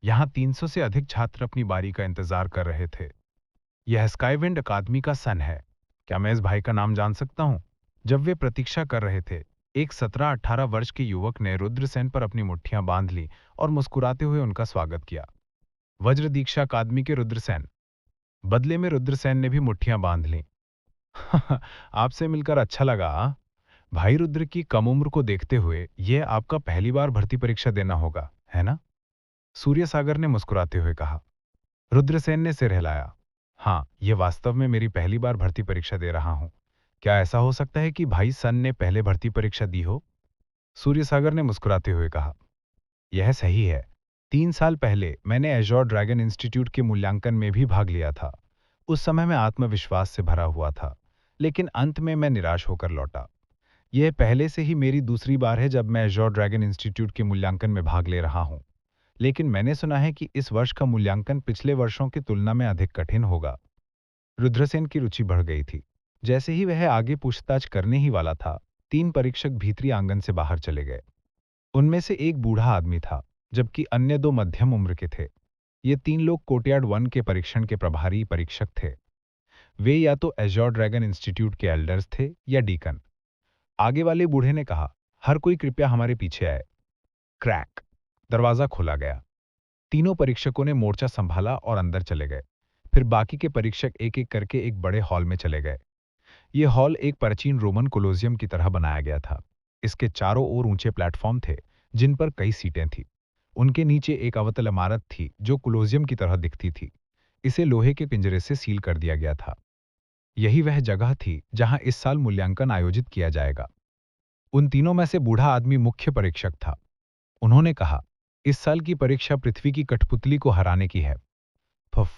यहाँ 300 से अधिक छात्र अपनी बारी का इंतजार कर रहे थे। यह स्काईविंड अकादमी का सन है। क्या मैं इस भाई का नाम जान सकता हूँ? जब वे प्रतीक्षा कर रहे थे, एक 17-18 वर्ष के युवक ने रुद्रसेन पर अपनी मुट्ठियां बांध ली और मुस्कुराते हुए उनका स्वागत किया। वज्र दीक्षा अकादमी के रुद्रसेन। बदले में रुद्रसेन ने भी मुट्ठियां बांध लीं। आपसे मिलकर अच्छा लगा। भाई रुद्र की कम उम्र को देखते हुए यह आपका पहली बार भर्ती परीक्षा देना होगा, है ना? सूर्यसागर ने मुस्कुराते हुए कहा। रुद्रसेन ने सिर हिलाया। हाँ, यह वास्तव में मेरी पहली बार भर्ती परीक्षा दे रहा हूं। क्या ऐसा हो सकता है कि भाई सन ने पहले भर्ती परीक्षा दी हो? सूर्यसागर ने मुस्कुराते हुए कहा। यह सही है। 3 साल पहले मैंने एजियोर ड्रैगन इंस्टीट्यूट के मूल्यांकन में भी भाग लिया था। उस समय मैं आत्मविश्वास से भरा हुआ था, लेकिन अंत में मैं निराश होकर लौटा। यह पहले से ही मेरी दूसरी बार है जब मैं एजियोर ड्रैगन इंस्टीट्यूट के मूल्यांकन में भाग ले रहा हूं, लेकिन मैंने सुना है कि इस वर्ष का मूल्यांकन पिछले वर्षों की तुलना में अधिक कठिन होगा। रुद्रसेन की रुचि बढ़ गई थी। जैसे ही वह आगे पूछताछ करने ही वाला था, 3 परीक्षक भीतरी आंगन से बाहर चले गए। उनमें से एक बूढ़ा आदमी था, जबकि अन्य 2 मध्यम उम्र के थे। ये 3 लोग कोर्टयार्ड 1 के परीक्षण के प्रभारी परीक्षक थे। वे या तो एजियोर ड्रैगन इंस्टीट्यूट के एल्डर्स थे या डीकन। आगे वाले बूढ़े ने कहा, हर कोई कृपया हमारे पीछे आए। क्रैक, दरवाजा खोला गया। तीनों परीक्षकों ने मोर्चा संभाला और अंदर चले गए। फिर बाकी के परीक्षक एक एक करके एक बड़े हॉल में चले गए। यह हॉल एक प्राचीन रोमन कोलोजियम की तरह बनाया गया था। इसके चारों ओर ऊंचे प्लेटफॉर्म थे, जिन पर कई सीटें थीं। उनके नीचे एक अवतल इमारत थी जो कोलोजियम की तरह दिखती थी। इसे लोहे के पिंजरे से सील कर दिया गया था। यही वह जगह थी जहां इस साल मूल्यांकन आयोजित किया जाएगा। उन तीनों में से बूढ़ा आदमी मुख्य परीक्षक था। उन्होंने कहा, इस साल की परीक्षा पृथ्वी की कठपुतली को हराने की है। फुफ।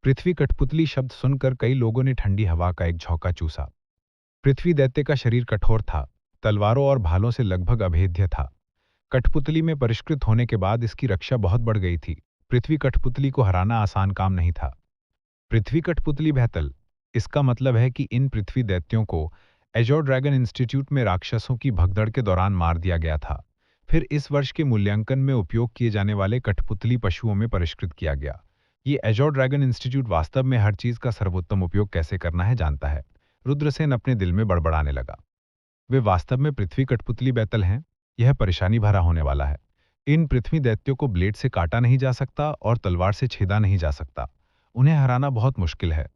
पृथ्वी कठपुतली शब्द सुनकर कई लोगों ने ठंडी हवा का एक झोंका चूसा। पृथ्वी दैत्य का शरीर कठोर था, तलवारों और भालों से लगभग अभेद्य था। कठपुतली में परिष्कृत होने के बाद इसकी रक्षा बहुत बढ़ गई थी। पृथ्वी कठपुतली को हराना आसान काम नहीं था। पृथ्वी कठपुतली बहतल, इसका मतलब है कि इन पृथ्वी दैत्यों को एजियोर ड्रैगन इंस्टीट्यूट में राक्षसों की भगदड़ के दौरान मार दिया गया था। फिर इस वर्ष के मूल्यांकन में उपयोग किए जाने वाले कठपुतली पशुओं में परिष्कृत किया गया। ये एजियोर ड्रैगन इंस्टीट्यूट वास्तव में हर चीज का सर्वोत्तम उपयोग कैसे करना है जानता है। रुद्रसेन अपने दिल में बड़बड़ाने लगा। वे वास्तव में पृथ्वी कठपुतली बैतल हैं। यह परेशानी भरा होने वाला है। इन पृथ्वी दैत्यों को ब्लेड से काटा नहीं जा सकता और तलवार से छेदा नहीं जा सकता। उन्हें हराना बहुत मुश्किल है।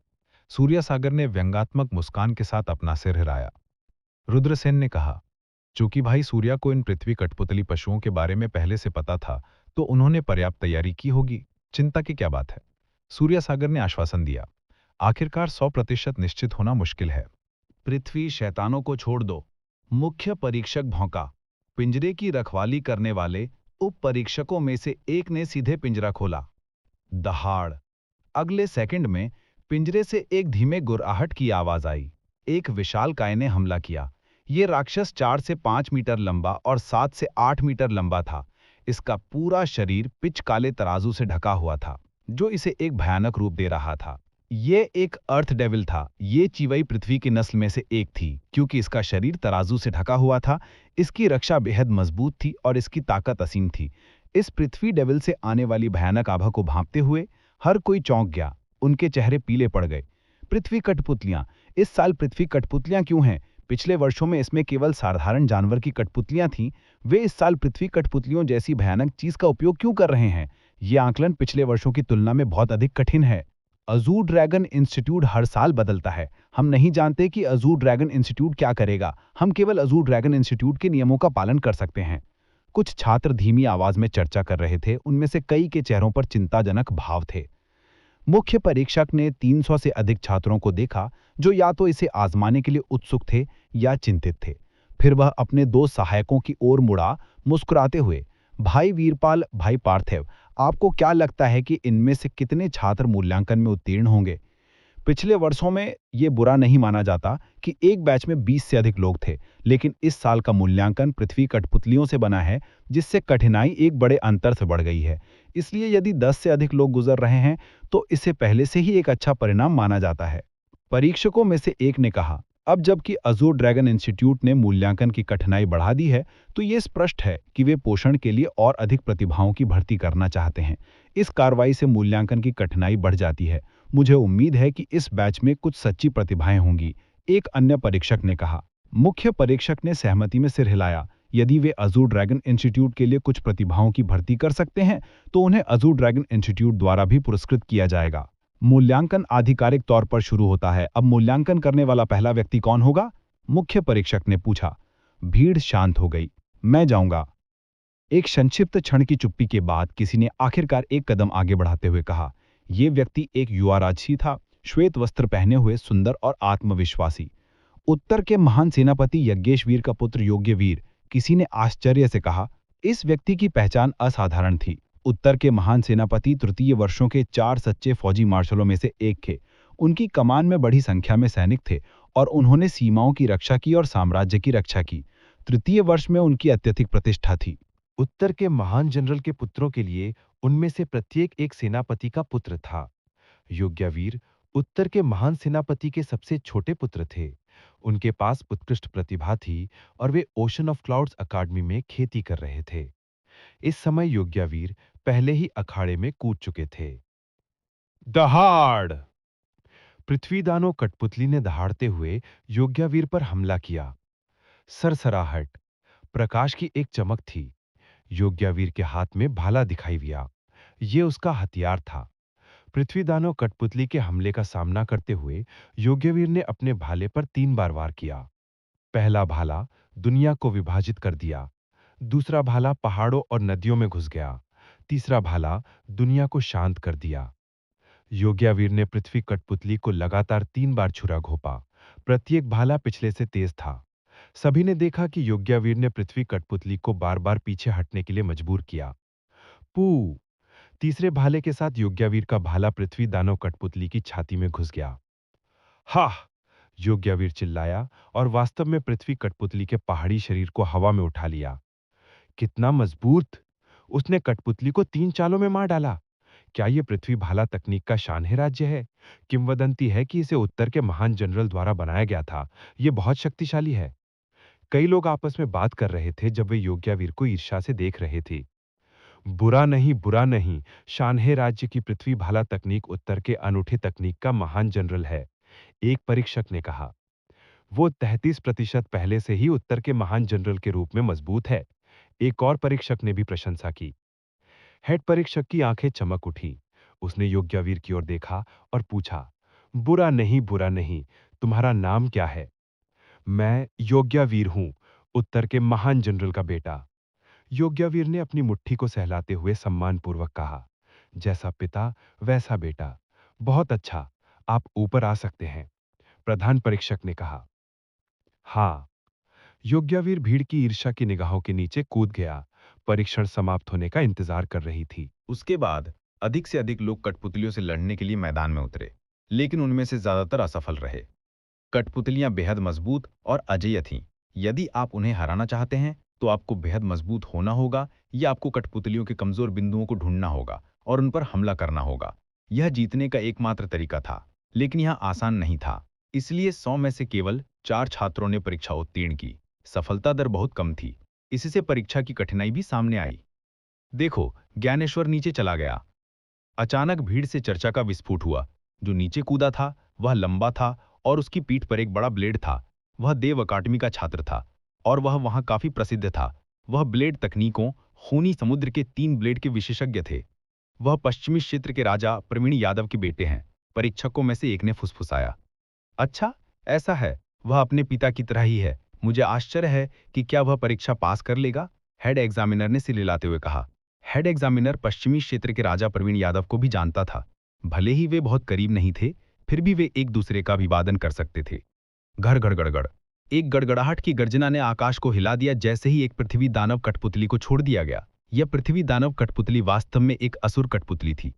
सूर्यसागर ने व्यंग्यात्मक मुस्कान के साथ अपना सिर हिलाया। रुद्रसेन ने कहा, चूंकि भाई सूर्या को इन पृथ्वी कठपुतली पशुओं के बारे में पहले से पता था, तो उन्होंने पर्याप्त तैयारी की होगी। चिंता की क्या बात है? सूर्यसागर ने आश्वासन दिया। आखिरकार 100% निश्चित होना मुश्किल है। पृथ्वी शैतानों को छोड़ दो, मुख्य परीक्षक भौंका। पिंजरे की रखवाली करने वाले उप परीक्षकों में से एक ने सीधे पिंजरा खोला। दहाड़। अगले सेकंड में पिंजरे से एक धीमे गुर्राहट की आवाज आई। एक विशाल काय ने हमला किया। ये राक्षस 4 से 5 मीटर लंबा और 7 से 8 मीटर लंबा था। इसका पूरा शरीर पिच काले तराजू से ढका हुआ था, जो इसे एक भयानक रूप दे रहा था। ये एक अर्थ डेविल था। ये चिवई पृथ्वी की नस्ल में से एक थी। क्योंकि इसका शरीर तराजू से ढका हुआ था, इसकी रक्षा बेहद मजबूत थी और इसकी ताकत असीम थी। इस पृथ्वी डेविल से आने वाली भयानक आभा को भांपते हुए हर कोई चौंक गया। उनके चेहरे पीले पड़ गए। पृथ्वी कठपुतलियां। इस साल पृथ्वी कठपुतलियां क्यों हैं? पिछले वर्षों में इसमें केवल साधारण जानवर की कठपुतलियां थीं। वे इस साल पृथ्वी कठपुतलियों जैसी भयानक चीज का उपयोग क्यों कर रहे हैं? ये आकलन पिछले वर्षों की तुलना में बहुत अधिक कठिन है। अजूर ड्रैगन इंस्टीट्यूट हर साल बदलता है। हम नहीं जानते कि अजूर ड्रैगन इंस्टीट्यूट क्या करेगा। हम केवल अजूर ड्रैगन इंस्टीट्यूट के नियमों का पालन कर सकते हैं। कुछ छात्र धीमी आवाज में चर्चा कर रहे थे। उनमें से कई के चेहरों पर चिंताजनक भाव थे। मुख्य परीक्षक ने 300 से अधिक छात्रों को देखा, जो या तो इसे आजमाने के लिए उत्सुक थे या चिंतित थे। फिर वह अपने दो सहायकों की ओर मुड़ा, मुस्कुराते हुए। भाई वीरपाल, भाई पार्थिव, आपको क्या लगता है कि इनमें से कितने छात्र मूल्यांकन में उत्तीर्ण होंगे? पिछले वर्षों में ये बुरा नहीं माना जाता कि एक बैच में 20 से अधिक लोग थे, लेकिन इस साल का मूल्यांकन पृथ्वी कठपुतलियों से बना है, जिससे कठिनाई एक बड़े अंतर से बढ़ गई है। इसलिए यदि 10 से अधिक लोग गुजर रहे हैं, तो इसे पहले से ही एक अच्छा परिणाम माना जाता है। परीक्षकों में से एक ने कहा। अब जबकि अजूर ड्रैगन इंस्टीट्यूट ने मूल्यांकन की कठिनाई बढ़ा दी है, तो ये स्पष्ट है कि वे पोषण के लिए और अधिक प्रतिभाओं की भर्ती करना चाहते हैं। इस कार्रवाई से मूल्यांकन की कठिनाई बढ़ जाती है। मुझे उम्मीद है कि इस बैच में कुछ सच्ची प्रतिभाएं होंगी, एक अन्य परीक्षक ने कहा। मुख्य परीक्षक ने सहमति में सिर हिलाया। यदि वे अजूर ड्रैगन इंस्टीट्यूट के लिए कुछ प्रतिभाओं की भर्ती कर सकते हैं, तो उन्हें अजूर ड्रैगन इंस्टीट्यूट द्वारा भी पुरस्कृत किया जाएगा। मूल्यांकन आधिकारिक तौर पर शुरू होता है। अब मूल्यांकन करने वाला पहला व्यक्ति कौन होगा? मुख्य परीक्षक ने पूछा। भीड़ शांत हो गई। मैं जाऊंगा। एक संक्षिप्त क्षण की चुप्पी के बाद किसी ने आखिरकार एक कदम आगे बढ़ाते हुए कहा। यह व्यक्ति एक युवा राजसी था, श्वेत वस्त्र पहने हुए, सुंदर और आत्मविश्वासी। उत्तर के महान सेनापति यज्ञेशवीर का पुत्र योग्यवीर, किसी ने आश्चर्य से कहा। इस व्यक्ति की पहचान असाधारण थी। उत्तर के महान सेनापति तृतीय वर्षों के 4 सच्चे फौजी मार्शलों में से एक थे। उनकी कमान में बड़ी संख्या में सैनिक थे और उन्होंने सीमाओं की रक्षा की और साम्राज्य की रक्षा की। तृतीय वर्ष में उनकी अत्यधिक प्रतिष्ठा थी। उत्तर के महान जनरल के पुत्रों के लिए उनमें से प्रत्येक एक सेनापति का पुत्र था। योग्यवीर उत्तर के महान सेनापति के सबसे छोटे पुत्र थे। उनके पास उत्कृष्ट प्रतिभा थी और वे ओशन ऑफ क्लाउड्स अकादमी में खेती कर रहे थे। इस समय योग्यवीर पहले ही अखाड़े में कूद चुके थे। दहाड़! पृथ्वीदानों कठपुतली ने दहाड़ते हुए योग्यवीर पर हमला किया। सरसराहट, प्रकाश की एक चमक थी। योग्यवीर के हाथ में भाला दिखाई दिया। ये उसका हथियार था। पृथ्वीदानों कठपुतली के हमले का सामना करते हुए योग्यवीर ने अपने भाले पर 3 बार वार किया। पहला भाला दुनिया को विभाजित कर दिया। दूसरा भाला पहाड़ों और नदियों में घुस गया। तीसरा भाला दुनिया को शांत कर दिया। योग्यवीर ने पृथ्वी कठपुतली को लगातार 3 बार छुरा घोंपा। प्रत्येक भाला पिछले से तेज था। सभी ने देखा कि योग्यवीर ने पृथ्वी कठपुतली को बार बार पीछे हटने के लिए मजबूर किया। पू! तीसरे भाले के साथ योग्यवीर का भाला पृथ्वी दानव कठपुतली की छाती में घुस गया। हाह! योग्यवीर चिल्लाया और वास्तव में पृथ्वी कठपुतली के पहाड़ी शरीर को हवा में उठा लिया। कितना मजबूत! उसने कठपुतली को 3 चालों में मार डाला। क्या यह पृथ्वी भाला तकनीक का शानदार राज्य है? किंवदंती है कि इसे उत्तर के महान जनरल द्वारा बनाया गया था। यह बहुत शक्तिशाली है। कई लोग आपस में बात कर रहे थे जब वे योग्यवीर को ईर्ष्या से देख रहे थे। बुरा नहीं, बुरा नहीं, शानहे राज्य की पृथ्वी भाला तकनीक उत्तर के अनूठे तकनीक का महान जनरल है, एक परीक्षक ने कहा। वो 33% पहले से ही उत्तर के महान जनरल के रूप में मजबूत है, एक और परीक्षक ने भी प्रशंसा की। हेड परीक्षक की आंखें चमक उठी। उसने योग्यवीर की ओर देखा और पूछा, बुरा नहीं, तुम्हारा नाम क्या है? मैं योग्यवीर हूं, उत्तर के महान जनरल का बेटा। योग्यवीर ने अपनी मुट्ठी को सहलाते हुए सम्मानपूर्वक कहा, जैसा पिता वैसा बेटा। बहुत अच्छा, आप ऊपर आ सकते हैं, प्रधान परीक्षक ने कहा। हाँ। योग्यवीर भीड़ की ईर्ष्या की निगाहों के नीचे कूद गया। परीक्षण समाप्त होने का इंतजार कर रही थी। उसके बाद अधिक से अधिक लोग कठपुतलियों से लड़ने के लिए मैदान में उतरे, लेकिन उनमें से ज्यादातर असफल रहे। कठपुतलियां बेहद मजबूत और अजेय थीं। यदि आप उन्हें हराना चाहते हैं तो आपको बेहद मजबूत होना होगा या आपको कठपुतलियों के कमजोर बिंदुओं को ढूंढना होगा और उन पर हमला करना होगा। यह जीतने का एकमात्र तरीका था, लेकिन यह आसान नहीं था। इसलिए 100 में से केवल 4 छात्रों ने परीक्षा उत्तीर्ण की। सफलता दर बहुत कम थी। इससे परीक्षा की कठिनाई भी सामने आई। देखो, ज्ञानेश्वर नीचे चला गया। अचानक भीड़ से चर्चा का विस्फोट हुआ। जो नीचे कूदा था वह लंबा था और उसकी पीठ पर एक बड़ा ब्लेड था। वह देव अकादमी का छात्र था और वह वहां काफी प्रसिद्ध था। वह ब्लेड तकनीकों, खूनी समुद्र के 3 ब्लेड के विशेषज्ञ थे। वह पश्चिमी क्षेत्र के राजा प्रवीण यादव के बेटे हैं। परीक्षकों में से एक ने फुसफुसाया, अच्छा, ऐसा है, वह अपने पिता की तरह ही है। मुझे आश्चर्य है कि क्या वह परीक्षा पास कर लेगा। हेड एग्जामिनर ने सिर हिलाते हुए कहा। हेड एग्जामिनर पश्चिमी क्षेत्र के राजा प्रवीण यादव को भी जानता था। भले ही वे बहुत करीब नहीं थे, फिर भी वे एक दूसरे का अभिवादन कर सकते थे। घर गड़गड़, एक गड़गड़ाहट की गर्जना ने आकाश को हिला दिया। जैसे ही एक पृथ्वी दानव कठपुतली को छोड़ दिया गया। यह पृथ्वी दानव कठपुतली वास्तव में एक असुर कठपुतली थी।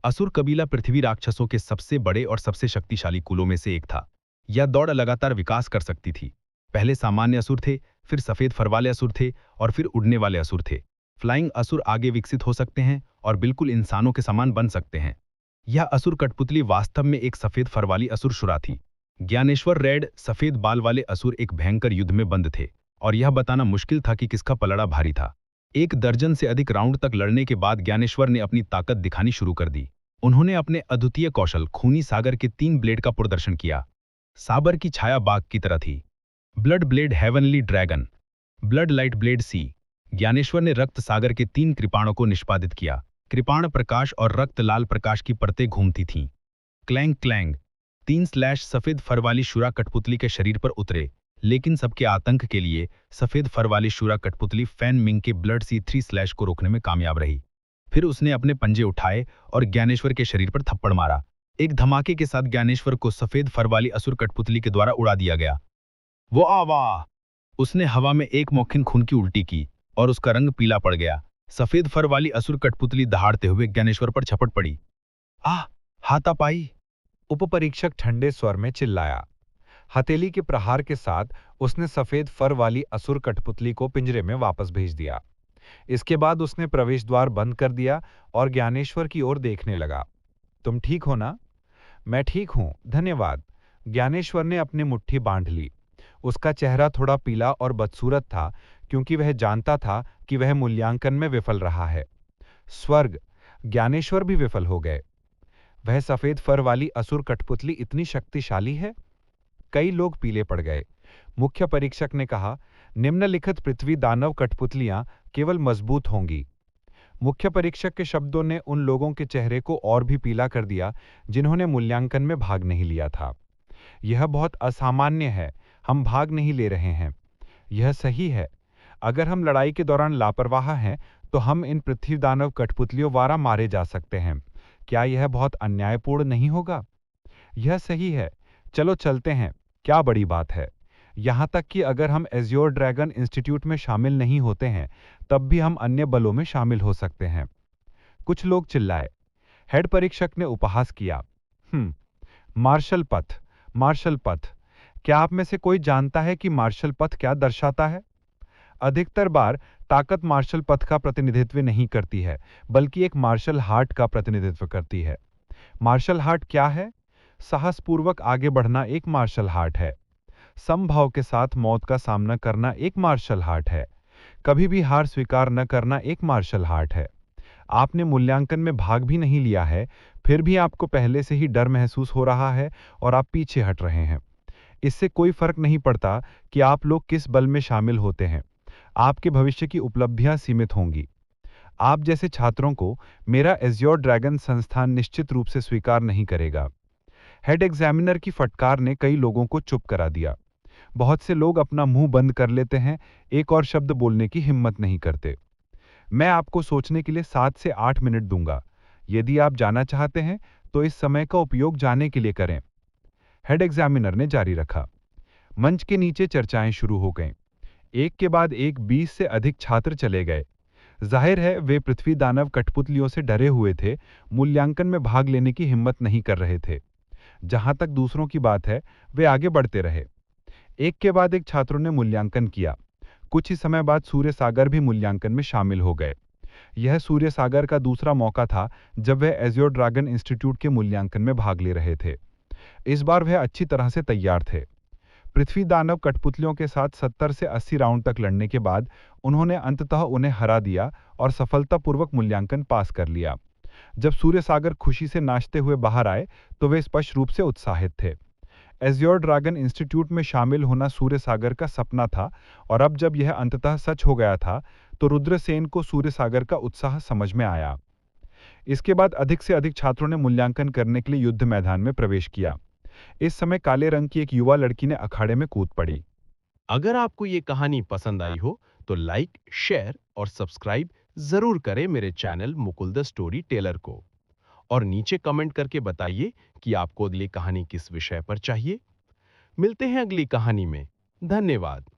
असुर कबीला पृथ्वी राक्षसों के सबसे बड़े और सबसे शक्तिशाली कुलों में से एक था। यह दौड़ लगातार विकास कर सकती थी। पहले सामान्य असुर थे, फिर सफेद फर वाले असुर थे और फिर उड़ने वाले असुर थे। फ्लाइंग असुर आगे विकसित हो सकते हैं और बिल्कुल इंसानों के समान बन सकते हैं। यह असुर कठपुतली वास्तव में एक सफेद फर वाली असुरशुरा थी। ज्ञानेश्वर रेड सफेद बाल वाले असुर एक भयंकर युद्ध में बंद थे और यह बताना मुश्किल था कि किसका पलड़ा भारी था। 1 दर्जन से अधिक राउंड तक लड़ने के बाद ज्ञानेश्वर ने अपनी ताकत दिखानी शुरू कर दी। उन्होंने अपने अद्वितीय कौशल खूनी सागर के 3 ब्लेड का प्रदर्शन किया। साबर की छाया बाघ की तरह थी। Blood blade heavenly dragon, blood light blade sea. Gyaneshwar ने रक्त सागर के 3 कृपाणों को निष्पादित किया। कृपाण प्रकाश और रक्त लाल प्रकाश की परतें घूमती थीं। क्लैंग क्लैंग, 3 स्लैश सफेद फर वाली शुरा कठपुतली के शरीर पर उतरे, लेकिन सबके आतंक के लिए सफेद फर वाली शुरा कठपुतली फैन मिंग के ब्लड सी 3 स्लैश को रोकने में कामयाब रही। फिर उसने अपने पंजे उठाए और ज्ञानेश्वर के शरीर पर थप्पड़ मारा। एक धमाके के साथ ज्ञानेश्वर को सफेद फर वाली असुर कठपुतली के द्वारा उड़ा दिया गया। वो आवा! उसने हवा में एक मौखिन खून की उल्टी की और उसका रंग पीला पड़ गया। सफेद फर वाली असुर कठपुतली दहाड़ते हुए ज्ञानेश्वर पर झपट पड़ी। हाथापाई! उपपरीक्षक ठंडे स्वर में चिल्लाया। हथेली के प्रहार के साथ उसने सफेद फर वाली असुर कठपुतली को पिंजरे में वापस भेज दिया। इसके बाद उसने प्रवेश द्वार बंद कर दिया और ज्ञानेश्वर की ओर देखने लगा। तुम ठीक हो ना? मैं ठीक हूं, धन्यवाद। ज्ञानेश्वर ने अपनी मुट्ठी बांध ली। उसका चेहरा थोड़ा पीला और बदसूरत था क्योंकि वह जानता था कि वह मूल्यांकन में विफल रहा है। स्वर्ग! ज्ञानेश्वर भी विफल हो गए। वह सफेद फर वाली असुर कठपुतली इतनी शक्तिशाली है? कई लोग पीले पड़ गए। मुख्य परीक्षक ने कहा, निम्नलिखित पृथ्वी दानव कठपुतलियां केवल मजबूत होंगी। मुख्य परीक्षक के शब्दों ने उन लोगों के चेहरे को और भी पीला कर दिया जिन्होंने मूल्यांकन में भाग नहीं लिया था। यह बहुत असामान्य है, हम भाग नहीं ले रहे हैं। यह सही है। अगर हम लड़ाई के दौरान लापरवाह हैं तो हम इन पृथ्वी दानव कठपुतलियों द्वारा मारे जा सकते हैं। क्या यह बहुत अन्यायपूर्ण नहीं होगा? यह सही है। चलो चलते हैं, क्या बड़ी बात है। यहां तक कि अगर हम एज्योर ड्रैगन इंस्टीट्यूट में शामिल नहीं होते हैं तब भी हम अन्य बलों में शामिल हो सकते हैं। कुछ लोग चिल्लाए। हेड परीक्षक ने उपहास किया। मार्शल पथ, मार्शल पथ। क्या आप में से कोई जानता है कि मार्शल पथ क्या दर्शाता है? अधिकतर बार ताकत मार्शल पथ का प्रतिनिधित्व नहीं करती है, बल्कि एक मार्शल हार्ट का प्रतिनिधित्व करती है। मार्शल हार्ट क्या है? साहसपूर्वक आगे बढ़ना एक मार्शल हार्ट है। समभाव के साथ मौत का सामना करना एक मार्शल हार्ट है। कभी भी हार स्वीकार न करना एक मार्शल हार्ट है। आपने मूल्यांकन में भाग भी नहीं लिया है, फिर भी आपको पहले से ही डर महसूस हो रहा है और आप पीछे हट रहे हैं। इससे कोई फर्क नहीं पड़ता कि आप लोग किस बल में शामिल होते हैं। आपके भविष्य की उपलब्धियां सीमित होंगी। आप जैसे छात्रों को मेरा एज्योर ड्रैगन संस्थान निश्चित रूप से स्वीकार नहीं करेगा। हेड एग्जामिनर की फटकार ने कई लोगों को चुप करा दिया। बहुत से लोग अपना मुंह बंद कर लेते हैं, एक और शब्द बोलने की हिम्मत नहीं करते। मैं आपको सोचने के लिए 7 से 8 मिनट दूंगा। यदि आप जाना चाहते हैं तो इस समय का उपयोग जाने के लिए करें। हेड एग्जामिनर ने जारी रखा। मंच के नीचे चर्चाएं शुरू हो गईं। एक के बाद एक 20 से अधिक छात्र चले गए। जाहिर है वे पृथ्वी दानव कठपुतलियों से डरे हुए थे, मूल्यांकन में भाग लेने की हिम्मत नहीं कर रहे थे। जहां तक दूसरों की बात है, वे आगे बढ़ते रहे। एक के बाद एक छात्रों ने मूल्यांकन किया। कुछ ही समय बाद सूर्य सागर भी मूल्यांकन में शामिल हो गए। यह सूर्य सागर का दूसरा मौका था जब वह एज्योर ड्रैगन इंस्टीट्यूट के मूल्यांकन में भाग ले रहे थे। इस बार वह अच्छी तरह से तैयार थे। पृथ्वी दानव कठपुतलियों के साथ 70 से 80 राउंड तक लड़ने के बाद उन्होंने अंततः उन्हें हरा दिया और सफलतापूर्वक मूल्यांकन पास कर लिया। जब सूर्य सागर खुशी से नाचते हुए बाहर आए तो वे स्पष्ट रूप से उत्साहित थे। एज्योर ड्रैगन इंस्टीट्यूट में शामिल होना सूर्य सागर का सपना था, और अब जब यह अंततः सच हो गया था तो रुद्रसेन को सूर्य सागर का उत्साह समझ में आया। इसके बाद अधिक से अधिक छात्रों ने मूल्यांकन करने के लिए युद्ध मैदान में प्रवेश किया। इस समय काले रंग की एक युवा लड़की ने अखाड़े में कूद पड़ी। अगर आपको ये कहानी पसंद आई हो तो लाइक, शेयर और सब्सक्राइब जरूर करें मेरे channel Mukul the story teller को। और नीचे कमेंट करके बताइए कि आपको अगली कहानी किस विषय पर चाहिए। मिलते हैं अगली कहानी में। धन्यवाद।